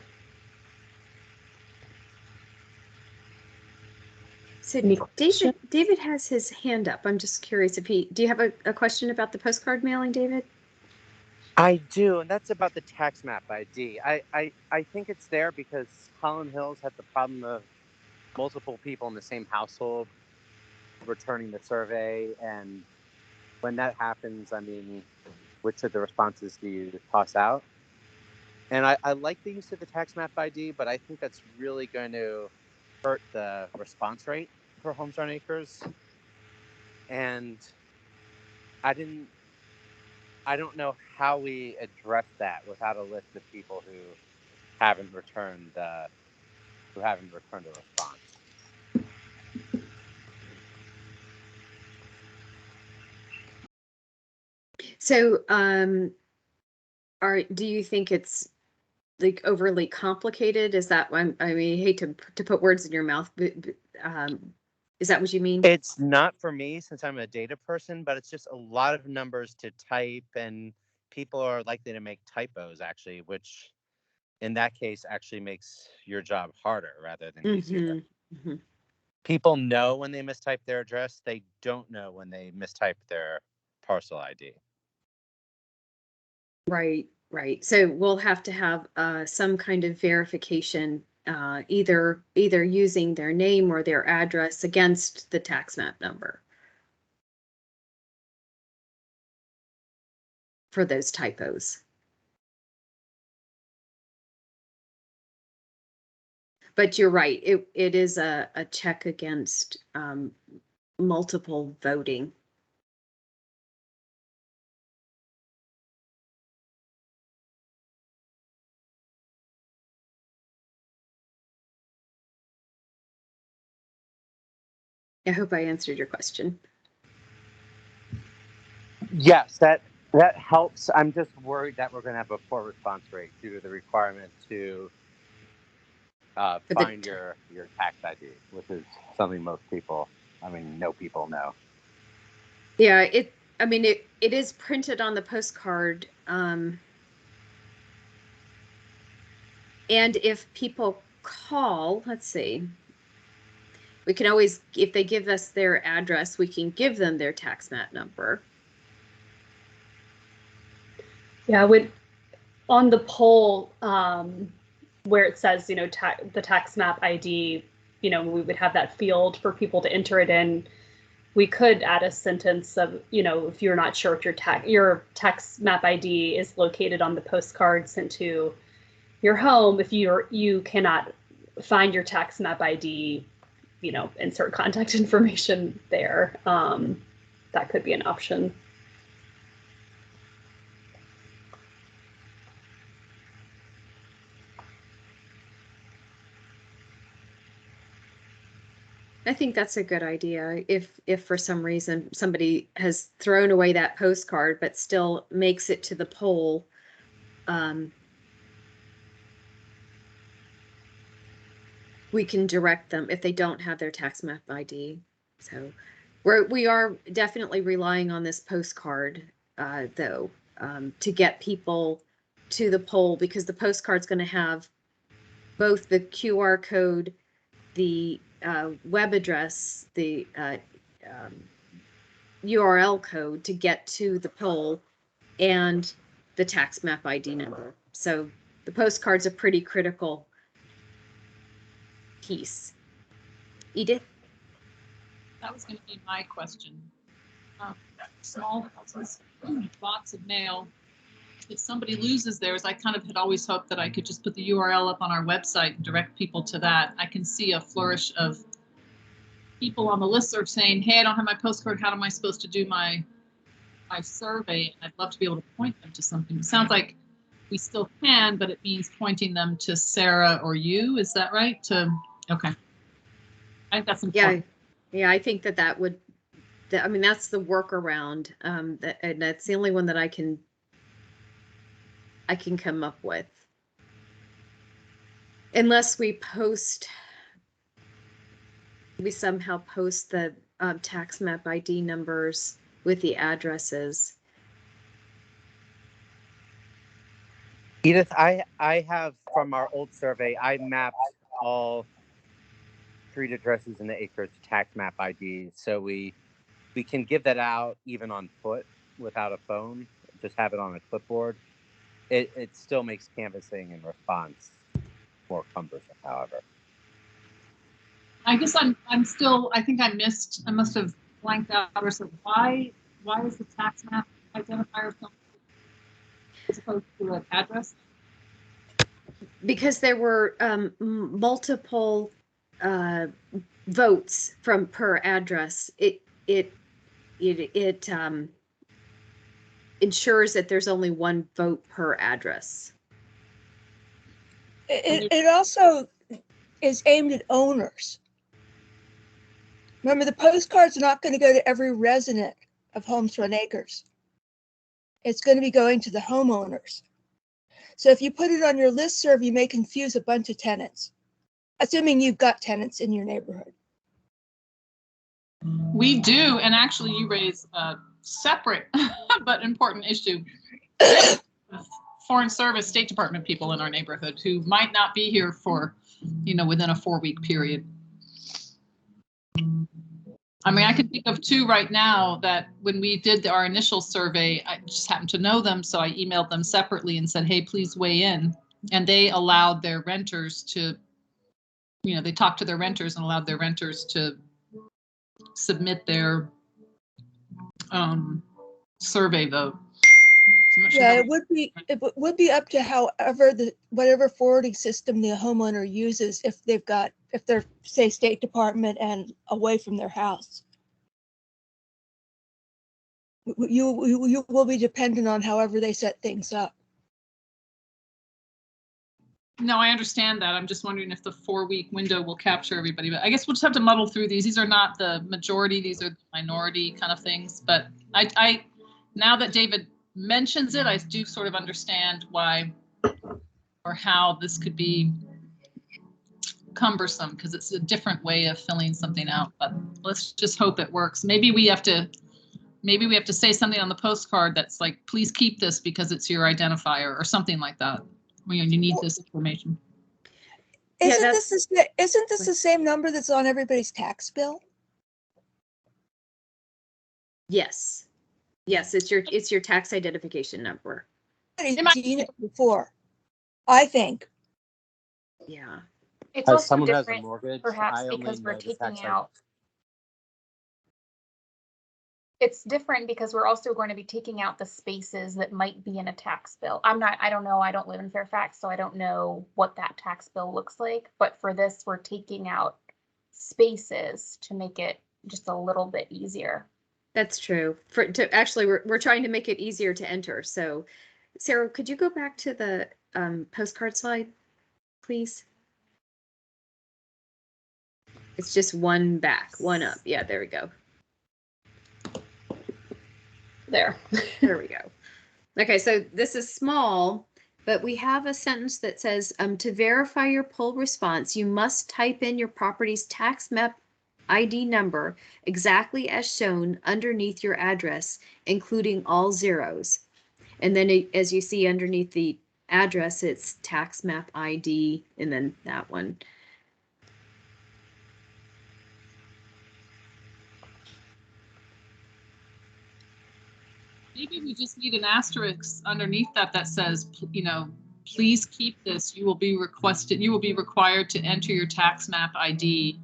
So David has his hand up. I'm just curious if do you have a question about the postcard mailing, David? I do, and that's about the tax map ID. I think it's there because Holland Hills had the problem of multiple people in the same household returning the survey, and when that happens, I mean, which of the responses do you toss out? And I like the use of the tax map ID, but I think that's really going to hurt the response rate for Homes on Acres. And I don't know how we address that without a list of people who haven't returned a response. So, do you think it's overly complicated? Is that one? I mean, I hate to put words in your mouth, but is that what you mean? It's not for me since I'm a data person, but it's just a lot of numbers to type, and people are likely to make typos actually, which in that case actually makes your job harder rather than easier. Mm-hmm. People know when they mistype their address. They don't know when they mistype their parcel ID. Right. So we'll have to have some kind of verification, either using their name or their address against the tax map number for those typos. But you're right. It is a check against multiple voting. I hope I answered your question. Yes, that helps. I'm just worried that we're going to have a poor response rate due to the requirement to find your tax ID, which is something most people, no people know. Yeah, it is printed on the postcard. And if people call, let's see, We can always, if they give us their address, we can give them their tax map number. Yeah, on the poll, where it says, the tax map ID, we would have that field for people to enter it in. We could add a sentence of, if you're not sure if your tax map ID is located on the postcard sent to your home, if you cannot find your tax map ID, insert contact information there. That could be an option. I think that's a good idea. If for some reason somebody has thrown away that postcard but still makes it to the poll, we can direct them if they don't have their tax map ID. So we are definitely relying on this postcard, though, to get people to the poll, because the postcard's going to have both the QR code, the web address, the URL code to get to the poll, and the tax map ID number. So the postcard's a pretty critical piece. Edith? That was going to be my question. Small houses, lots of mail. If somebody loses theirs, I kind of had always hoped that I could just put the URL up on our website and direct people to that. I can see a flourish of people on the listserv saying, hey, I don't have my postcard. How am I supposed to do my survey? And I'd love to be able to point them to something. It sounds like we still can, but it means pointing them to Sarah or you. Is that right? Okay. I think that's important. Yeah, I think that would, I mean, that's the workaround. And that's the only one that I can come up with. Unless we somehow post the tax map ID numbers with the addresses. Edith, I have, from our old survey, I mapped all street addresses in the acres to tax map ID, so we can give that out even on foot without a phone. Just have it on a clipboard. It still makes canvassing and response more cumbersome, however. I guess I'm still, I think I must have blanked out or said, why is the tax map identifier so as opposed to an address? Because there were multiple votes per address. It ensures that there's only one vote per address. It also is aimed at owners. Remember, the postcard's not going to go to every resident of Holmes Run Acres. It's going to be going to the homeowners. So if you put it on your listserv, you may confuse a bunch of tenants, assuming you've got tenants in your neighborhood. We do, and actually you raise a separate but important issue. Foreign Service, State Department people in our neighborhood who might not be here for, within a 4-week period. I mean, I can think of 2 right now that when we did our initial survey, I just happened to know them. So I emailed them separately and said, hey, please weigh in. And they allowed their renters to, they talked to their renters and allowed their renters to submit their survey vote. Yeah, it would be up to whatever forwarding system the homeowner uses if they're, say, State Department and away from their house. You will be dependent on however they set things up. No, I understand that. I'm just wondering if the 4-week window will capture everybody. But I guess we'll just have to muddle through these. These are not the majority. These are the minority kind of things. But I now that David mentions it, I do sort of understand why or how this could be cumbersome, because it's a different way of filling something out. But let's just hope it works. Maybe we have to say something on the postcard that's like, please keep this because it's your identifier or something like that. You need this information. Isn't that's- this the same number that's on everybody's tax bill? Yes. Yes, it's your tax identification number. I've seen it before, I think. Yeah. It's As also someone who has a different, mortgage, perhaps I only because we're know the taking tax out. It's different because we're also going to be taking out the spaces that might be in a tax bill. I don't know, I don't live in Fairfax, so I don't know what that tax bill looks like. But for this, we're taking out spaces to make it just a little bit easier. That's true. Actually, we're trying to make it easier to enter. So, Sarah, could you go back to the postcard slide, please? It's just one back, one up. Yeah, there we go. There. There we go. Okay, so this is small, but we have a sentence that says, to verify your poll response, you must type in your property's tax map ID number exactly as shown underneath your address, including all zeros. And then as you see underneath the address, it's tax map ID, and then that one. Maybe we just need an asterisk underneath that says, please keep this. You will be required to enter your tax map ID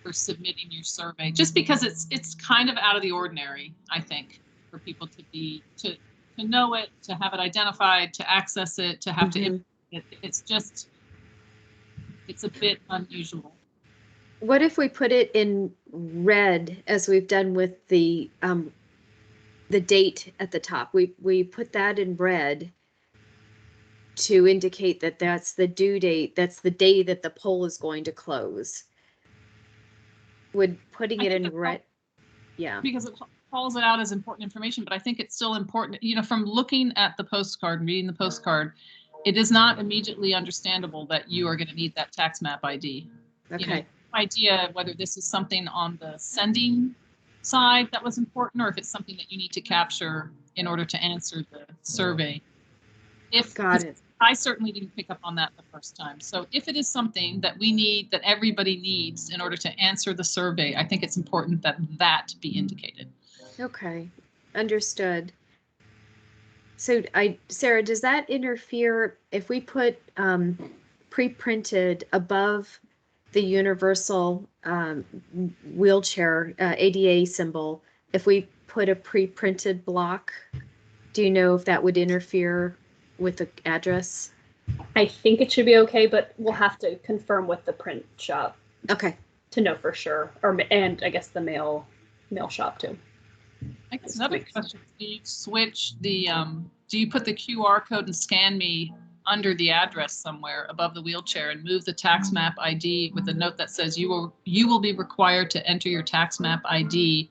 for submitting your survey, just because it's kind of out of the ordinary, I think, for people to know it, to have it identified, to access it, to have to implement it. It's a bit unusual. What if we put it in red, as we've done with the date at the top? We put that in red to indicate that that's the due date, that's the day that the poll is going to close. Would putting it in red, yeah. Because it calls it out as important information, but I think it's still important, from looking at the postcard and reading the postcard, it is not immediately understandable that you are going to need that tax map ID. Okay. Idea whether this is something on the sending side that was important, or if it's something that you need to capture in order to answer the survey. Got it. I certainly didn't pick up on that the first time. So if it is something that we need, that everybody needs in order to answer the survey, I think it's important that that be indicated. Okay, understood. So Sarah, does that interfere if we put pre-printed above the universal wheelchair ADA symbol, if we put a pre-printed block, do you know if that would interfere with the address? I think it should be okay, but we'll have to confirm with the print shop. Okay. To know for sure, and I guess the mail shop too. I guess another question: do you switch the? Do you put the QR code and Scan Me under the address somewhere above the wheelchair and move the tax map ID with a note that says you will be required to enter your tax map ID :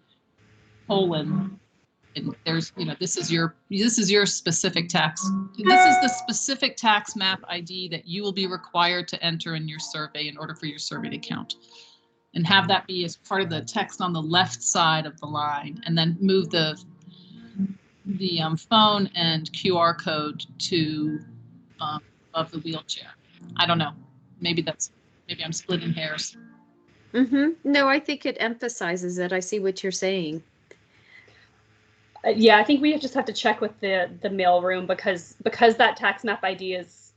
and there's this is your specific tax. This is the specific tax map ID that you will be required to enter in your survey in order for your survey to count. And have that be as part of the text on the left side of the line, and then move the phone and QR code to above the wheelchair. I don't know. Maybe I'm splitting hairs. No, I think it emphasizes it. I see what you're saying. Yeah, I think we just have to check with the mail room because that tax map ID is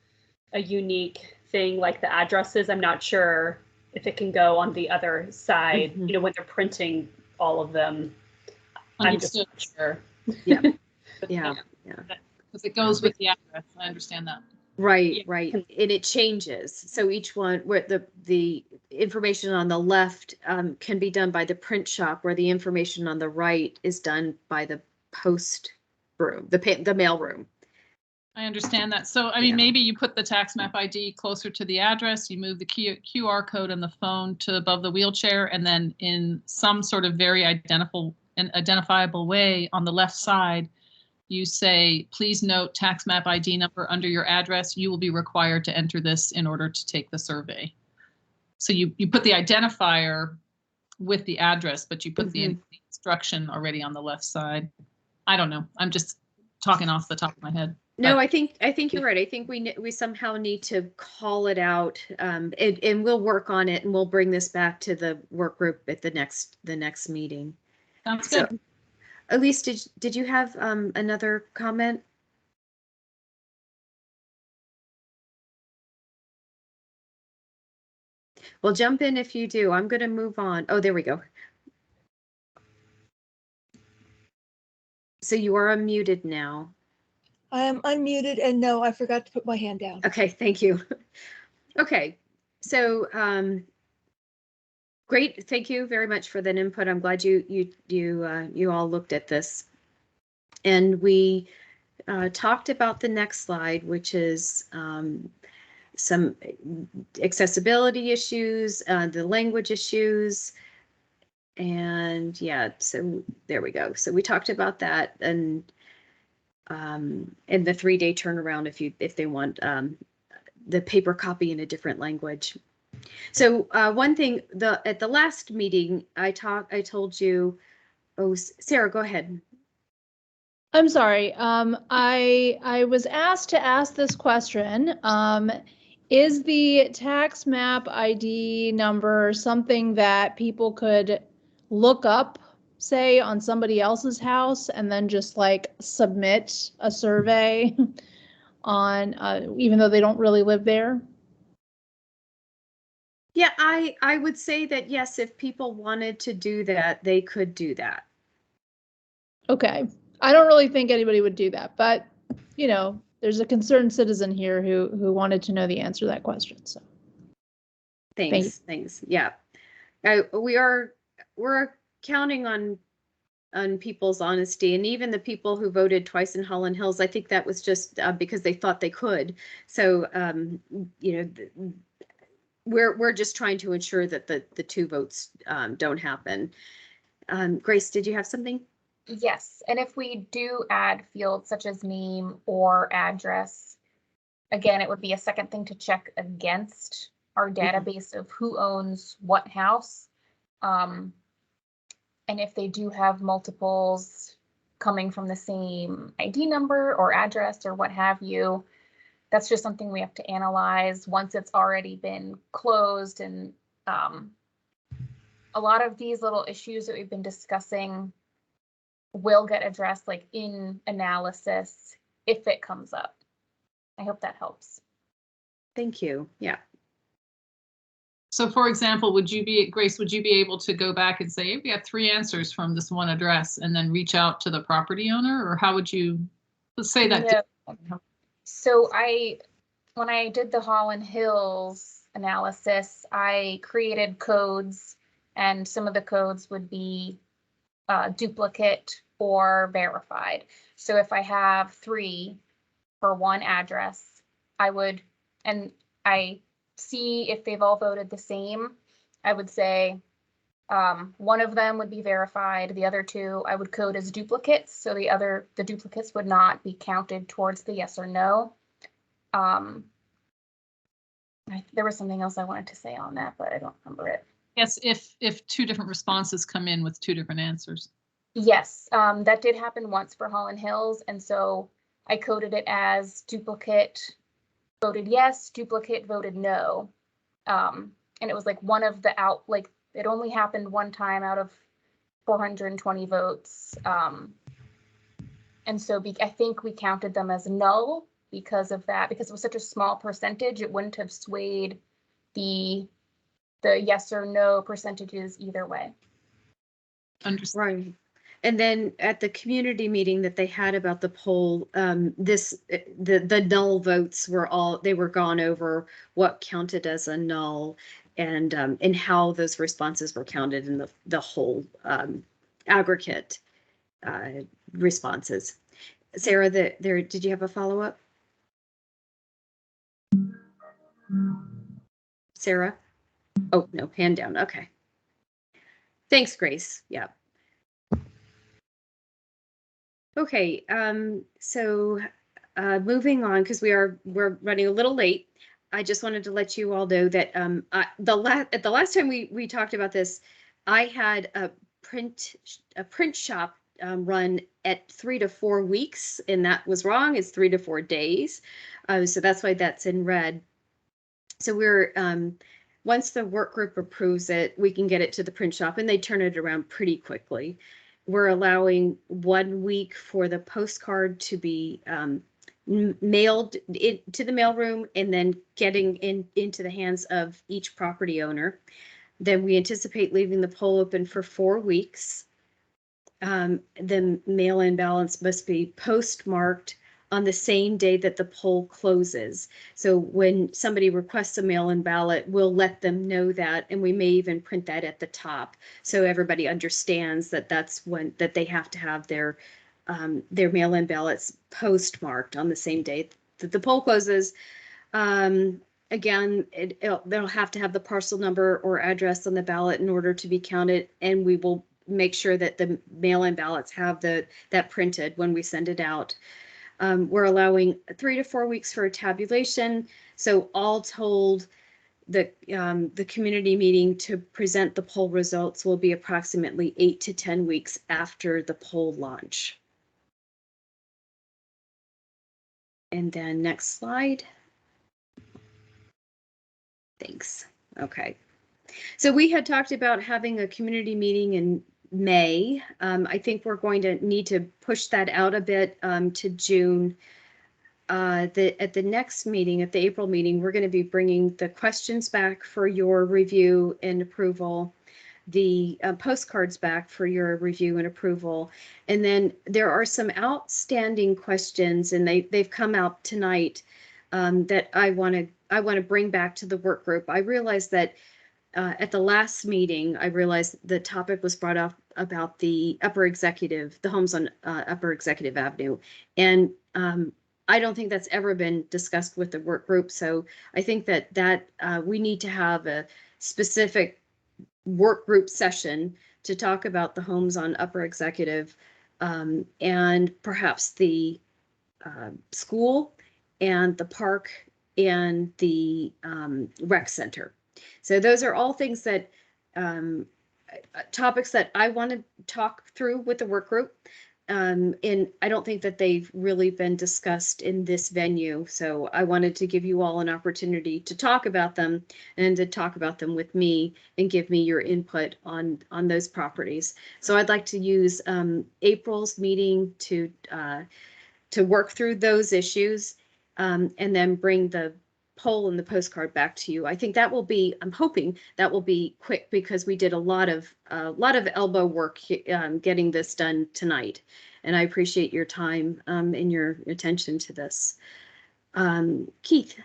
a unique thing like the addresses. I'm not sure if it can go on the other side, when they're printing all of them. Understood. I'm just not sure. Yeah. Yeah. Because it goes with the address. I understand that. Right. And it changes. So each one, where the information on the left can be done by the print shop, where the information on the right is done by the post room, the mail room. I understand that. So, I mean, maybe you put the tax map ID closer to the address, you move the QR code and the phone to above the wheelchair, and then in some sort of very identifiable way on the left side, you say, please note tax map ID number under your address. You will be required to enter this in order to take the survey. So you put the identifier with the address, but you put the instruction already on the left side. I don't know. I'm just talking off the top of my head. No, I think you're right. I think we somehow need to call it out, and we'll work on it, and we'll bring this back to the work group at the next meeting. Sounds So, good. Elise, did you have another comment? Well, jump in if you do. I'm going to move on. Oh, there we go. So you are unmuted now. I am unmuted, and no, I forgot to put my hand down. Okay, thank you. Okay, so great. Thank you very much for that input. I'm glad you all looked at this, and we talked about the next slide, which is some accessibility issues, the language issues, and yeah. So there we go. So we talked about that, and the 3-day turnaround if they want the paper copy in a different language. So one thing, at the last meeting, I told you, oh, Sarah, go ahead. I'm sorry. I was asked to ask this question. Is the tax map ID number something that people could look up, say, on somebody else's house and then just like submit a survey on, even though they don't really live there? Yeah, I would say that yes, if people wanted to do that, they could do that. Okay. I don't really think anybody would do that, but you know, there's a concerned citizen here who wanted to know the answer to that question. So Thanks. Yeah. We're counting on people's honesty, and even the people who voted twice in Holland Hills, I think that was just because they thought they could. So you know, we're just trying to ensure that the 2 votes don't happen. Grace, did you have something? Yes, and if we do add fields such as name or address, again, it would be a second thing to check against our database of who owns what house. And if they do have multiples coming from the same ID number or address or what have you, that's just something we have to analyze once it's already been closed. And a lot of these little issues that we've been discussing will get addressed like in analysis if it comes up. I hope that helps. Thank you. Yeah. So for example, Grace, would you be able to go back and say, hey, we have 3 answers from this one address, and then reach out to the property owner? Or how would you, let's say that? No. So when I did the Holland Hills analysis, I created codes, and some of the codes would be duplicate or verified. So if I have 3 for one address, I see if they've all voted the same. I would say one of them would be verified. The other 2 I would code as duplicates. So the duplicates would not be counted towards the yes or no. There was something else I wanted to say on that, but I don't remember it. Yes, if 2 different responses come in with 2 different answers. Yes, that did happen once for Holland Hills, and so I coded it as duplicate voted yes, duplicate voted no. And it was like one of the it only happened one time out of 420 votes. And so I think we counted them as null because of that, because it was such a small percentage, it wouldn't have swayed the yes or no percentages either way. Understood. Right. And then at the community meeting that they had about the poll, the null votes were gone over what counted as a null, and how those responses were counted in the whole aggregate responses. Sarah, did you have a follow-up? Sarah? Oh, no, hand down. Okay. Thanks, Grace. Yeah. Okay, so moving on, because we're running a little late. I just wanted to let you all know that at the last time we talked about this, I had a print shop run at 3 to 4 weeks, and that was wrong. It's 3 to 4 days. So that's why that's in red. So we're, once the work group approves it, we can get it to the print shop and they turn it around pretty quickly. We're allowing 1 week for the postcard to be mailed to the mailroom and then getting into the hands of each property owner. Then we anticipate leaving the poll open for 4 weeks. The mail-in ballots must be postmarked on the same day that the poll closes. So when somebody requests a mail-in ballot, we'll let them know that, and we may even print that at the top so everybody understands that that's when that they have to have their mail-in ballots postmarked on the same day that the poll closes. Again, they'll have to have the parcel number or address on the ballot in order to be counted, and we will make sure that the mail-in ballots have that printed when we send it out. We're allowing 3 to 4 weeks for a tabulation. So all told, the community meeting to present the poll results will be approximately 8 to 10 weeks after the poll launch. And then next slide. Thanks. Okay. So we had talked about having a community meeting in May. I think we're going to need to push that out a bit to June. At the next meeting, at the April meeting, we're going to be bringing the questions back for your review and approval, the postcards back for your review and approval. And then there are some outstanding questions, and they've come out tonight that I want to bring back to the work group. I realized that at the last meeting, I realized the topic was brought up about the homes on Upper Executive Avenue. And I don't think that's ever been discussed with the work group. So I think that we need to have a specific work group session to talk about the homes on Upper Executive and perhaps the school and the park and the rec center. So those are all things that topics that I want to talk through with the work group. And I don't think that they've really been discussed in this venue. So I wanted to give you all an opportunity to talk about them and to talk about them with me and give me your input on those properties. So I'd like to use April's meeting to work through those issues and then bring the poll and the postcard back to you. I think that will be, I'm hoping that will be quick because we did a lot of elbow work getting this done tonight. And I appreciate your time and your attention to this. Keith.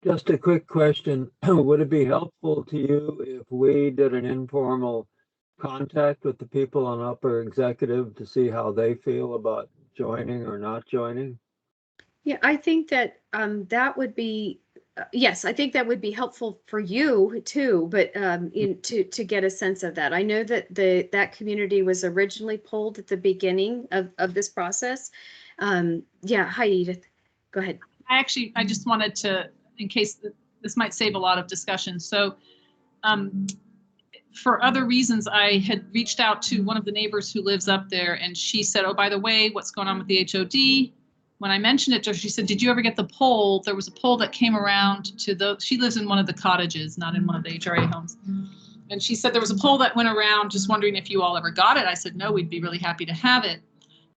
Just a quick question. Would it be helpful to you if we did an informal contact with the people on Upper Executive to see how they feel about joining or not joining? Yeah, I think that that would be, yes, I think that would be helpful for you too, but to get a sense of that. I know that that community was originally polled at the beginning of this process. Yeah, hi Edith, go ahead. I just wanted to, in case this might save a lot of discussion. So for other reasons, I had reached out to one of the neighbors who lives up there, and she said, oh, by the way, what's going on with the HOD? When I mentioned it to her, she said, did you ever get the poll? There was a poll that came around to she lives in one of the cottages, not in one of the HRA homes. And she said there was a poll that went around, just wondering if you all ever got it. I said, no, we'd be really happy to have it.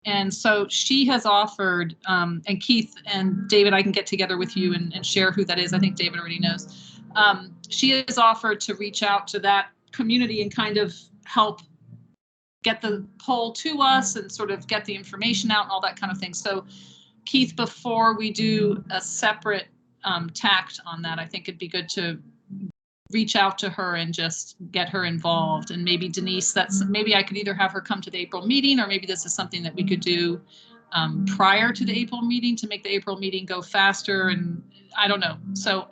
And so she has offered, and Keith and David, I can get together with you and share who that is. I think David already knows. She has offered to reach out to that community and kind of help get the poll to us and sort of get the information out and all that kind of thing. So Keith, before we do a separate tact on that, I think it'd be good to reach out to her and just get her involved. And maybe Denise, maybe I could either have her come to the April meeting, or maybe this is something that we could do prior to the April meeting to make the April meeting go faster. And I don't know. So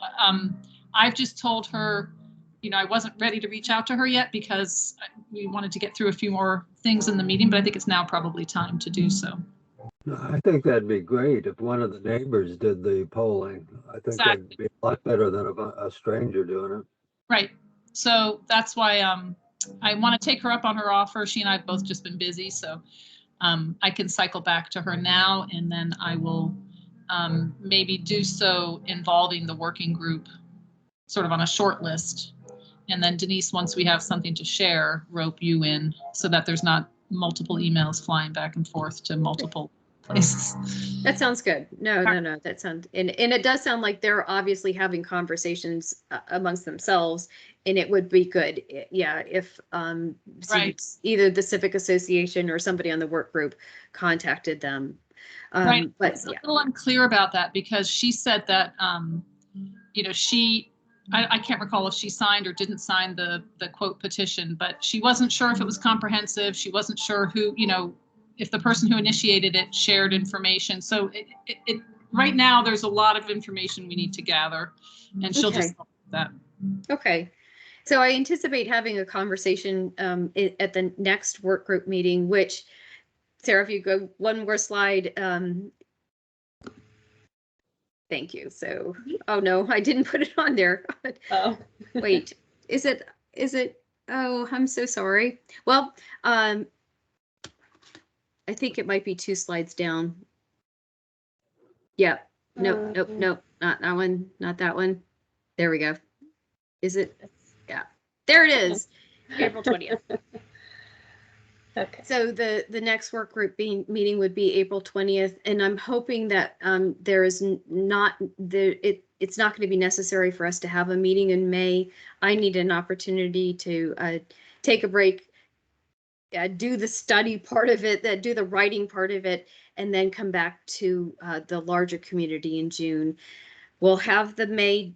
I've just told her, I wasn't ready to reach out to her yet because we wanted to get through a few more things in the meeting, but I think it's now probably time to do so. I think that'd be great if one of the neighbors did the polling. I think that'd be a lot better than a stranger doing it. Right. So that's why I want to take her up on her offer. She and I have both just been busy, so I can cycle back to her now, and then I will maybe do so involving the working group sort of on a short list. And then Denise, once we have something to share, rope you in so that there's not multiple emails flying back and forth to multiple places. That sounds good. No, that sounds, and it does sound like they're obviously having conversations amongst themselves, and it would be good, yeah, if Right. either the Civic Association or somebody on the work group contacted them. Right. But It's yeah. a little unclear about that because she said that, you know, I can't recall if she signed or didn't sign the quote petition, but she wasn't sure if it was comprehensive. She wasn't sure who, you know, if the person who initiated it shared information. So right now there's a lot of information we need to gather, and she'll just help with that. Okay. So I anticipate having a conversation at the next work group meeting, which, Sarah, if you go one more slide. Thank you. So, oh no, I didn't put it on there. Oh. Wait, is it, oh, I'm so sorry. Well, I think it might be 2 slides down. Yeah, nope, not that one, not that one. There we go. Is it? Yeah, there it is. April 20th. Okay. So the next work group meeting would be April 20th, and I'm hoping that there is not there it's not going to be necessary for us to have a meeting in May. I need an opportunity to take a break, do the study part of it, do the writing part of it, and then come back to the larger community in June. We'll have the May,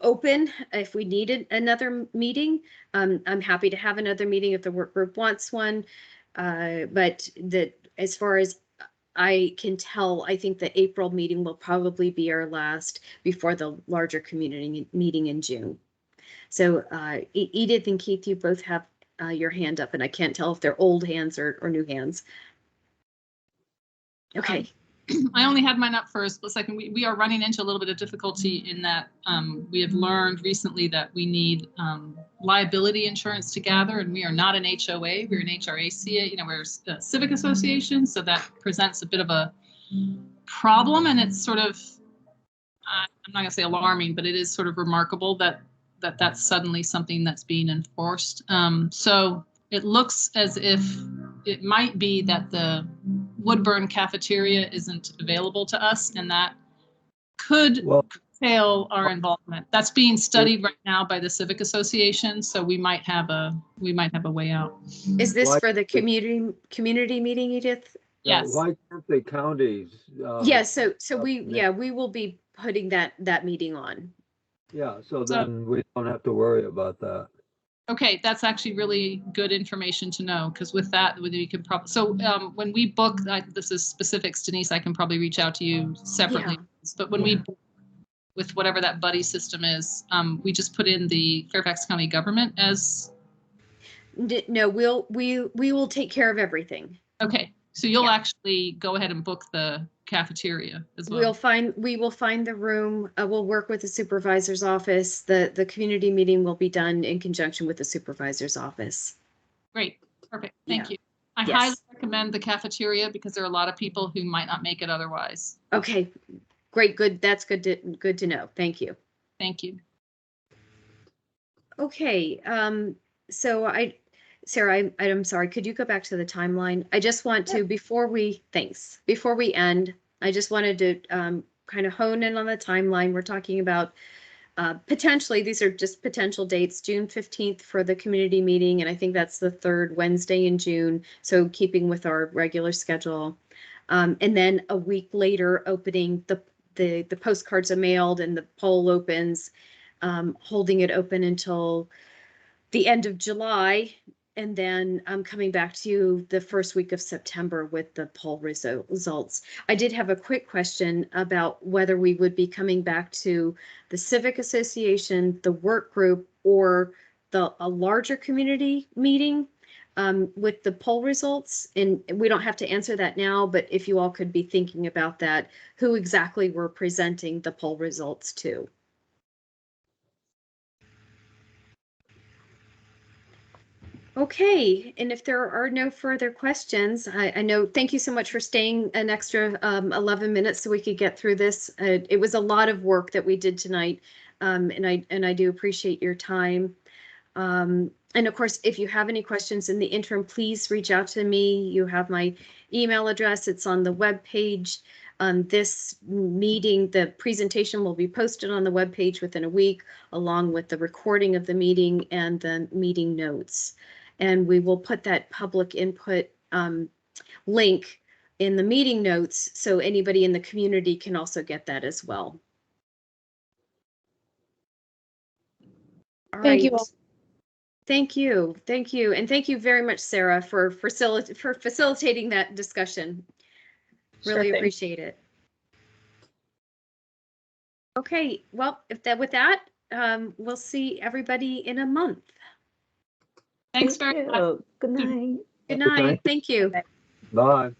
open if we needed another meeting. I'm happy to have another meeting if the work group wants one. But as far as I can tell, I think the April meeting will probably be our last before the larger community meeting in June. So Edith and Keith, you both have your hand up, and I can't tell if they're old hands or new hands. Okay. I only had mine up for a split second. We are running into a little bit of difficulty in that we have learned recently that we need liability insurance to gather, and we are not an HOA, we're an HRAC, we're a civic association, so that presents a bit of a problem, and it's sort of, I'm not gonna say alarming, but it is sort of remarkable that that's suddenly something that's being enforced. So it looks as if it might be that the Woodburn cafeteria isn't available to us, and that could curtail our involvement. That's being studied right now by the Civic Association, so we might have a way out. Is this for the community meeting, Edith? Yes. Why can't the counties? Yes. So we will be putting that meeting on. Yeah. So then we don't have to worry about that. Okay, that's actually really good information to know, because with that, we can probably, so when we book, this is specifics, Denise, I can probably reach out to you separately. Yeah. But when we book with whatever that buddy system is, we just put in the Fairfax County government as. No, we will take care of everything. Okay, so you'll actually go ahead and book the cafeteria as well. We will find the room. We'll work with the supervisor's office. The community meeting will be done in conjunction with the supervisor's office. Great, perfect, thank you. I highly recommend the cafeteria because there are a lot of people who might not make it otherwise. Okay, great, good. That's good to know. Thank you. Thank you. Okay, so Sarah, I'm sorry, could you go back to the timeline? I just want to, before we end, I just wanted to kind of hone in on the timeline. We're talking about potentially, these are just potential dates, June 15th for the community meeting, and I think that's the 3rd Wednesday in June, so keeping with our regular schedule. And then a week later, opening the postcards are mailed and the poll opens, holding it open until the end of July, and then I'm coming back to you the first week of September with the poll results. I did have a quick question about whether we would be coming back to the Civic Association, the work group, or a larger community meeting with the poll results. And we don't have to answer that now, but if you all could be thinking about that, who exactly we're presenting the poll results to. Okay, and if there are no further questions, I know, thank you so much for staying an extra 11 minutes so we could get through this. It was a lot of work that we did tonight, and I do appreciate your time. And of course, if you have any questions in the interim, please reach out to me. You have my email address. It's on the web page. This meeting, the presentation will be posted on the web page within a week, along with the recording of the meeting and the meeting notes. And we will put that public input link in the meeting notes so anybody in the community can also get that as well. All Thank you right. all. Thank you. Thank you. And thank you very much, Sarah, for facilitating that discussion. Really Sure thing. appreciate it. Okay, well, with that, we'll see everybody in a month. Thanks Thank very much. you. Good night. Good night. Thank you. Bye.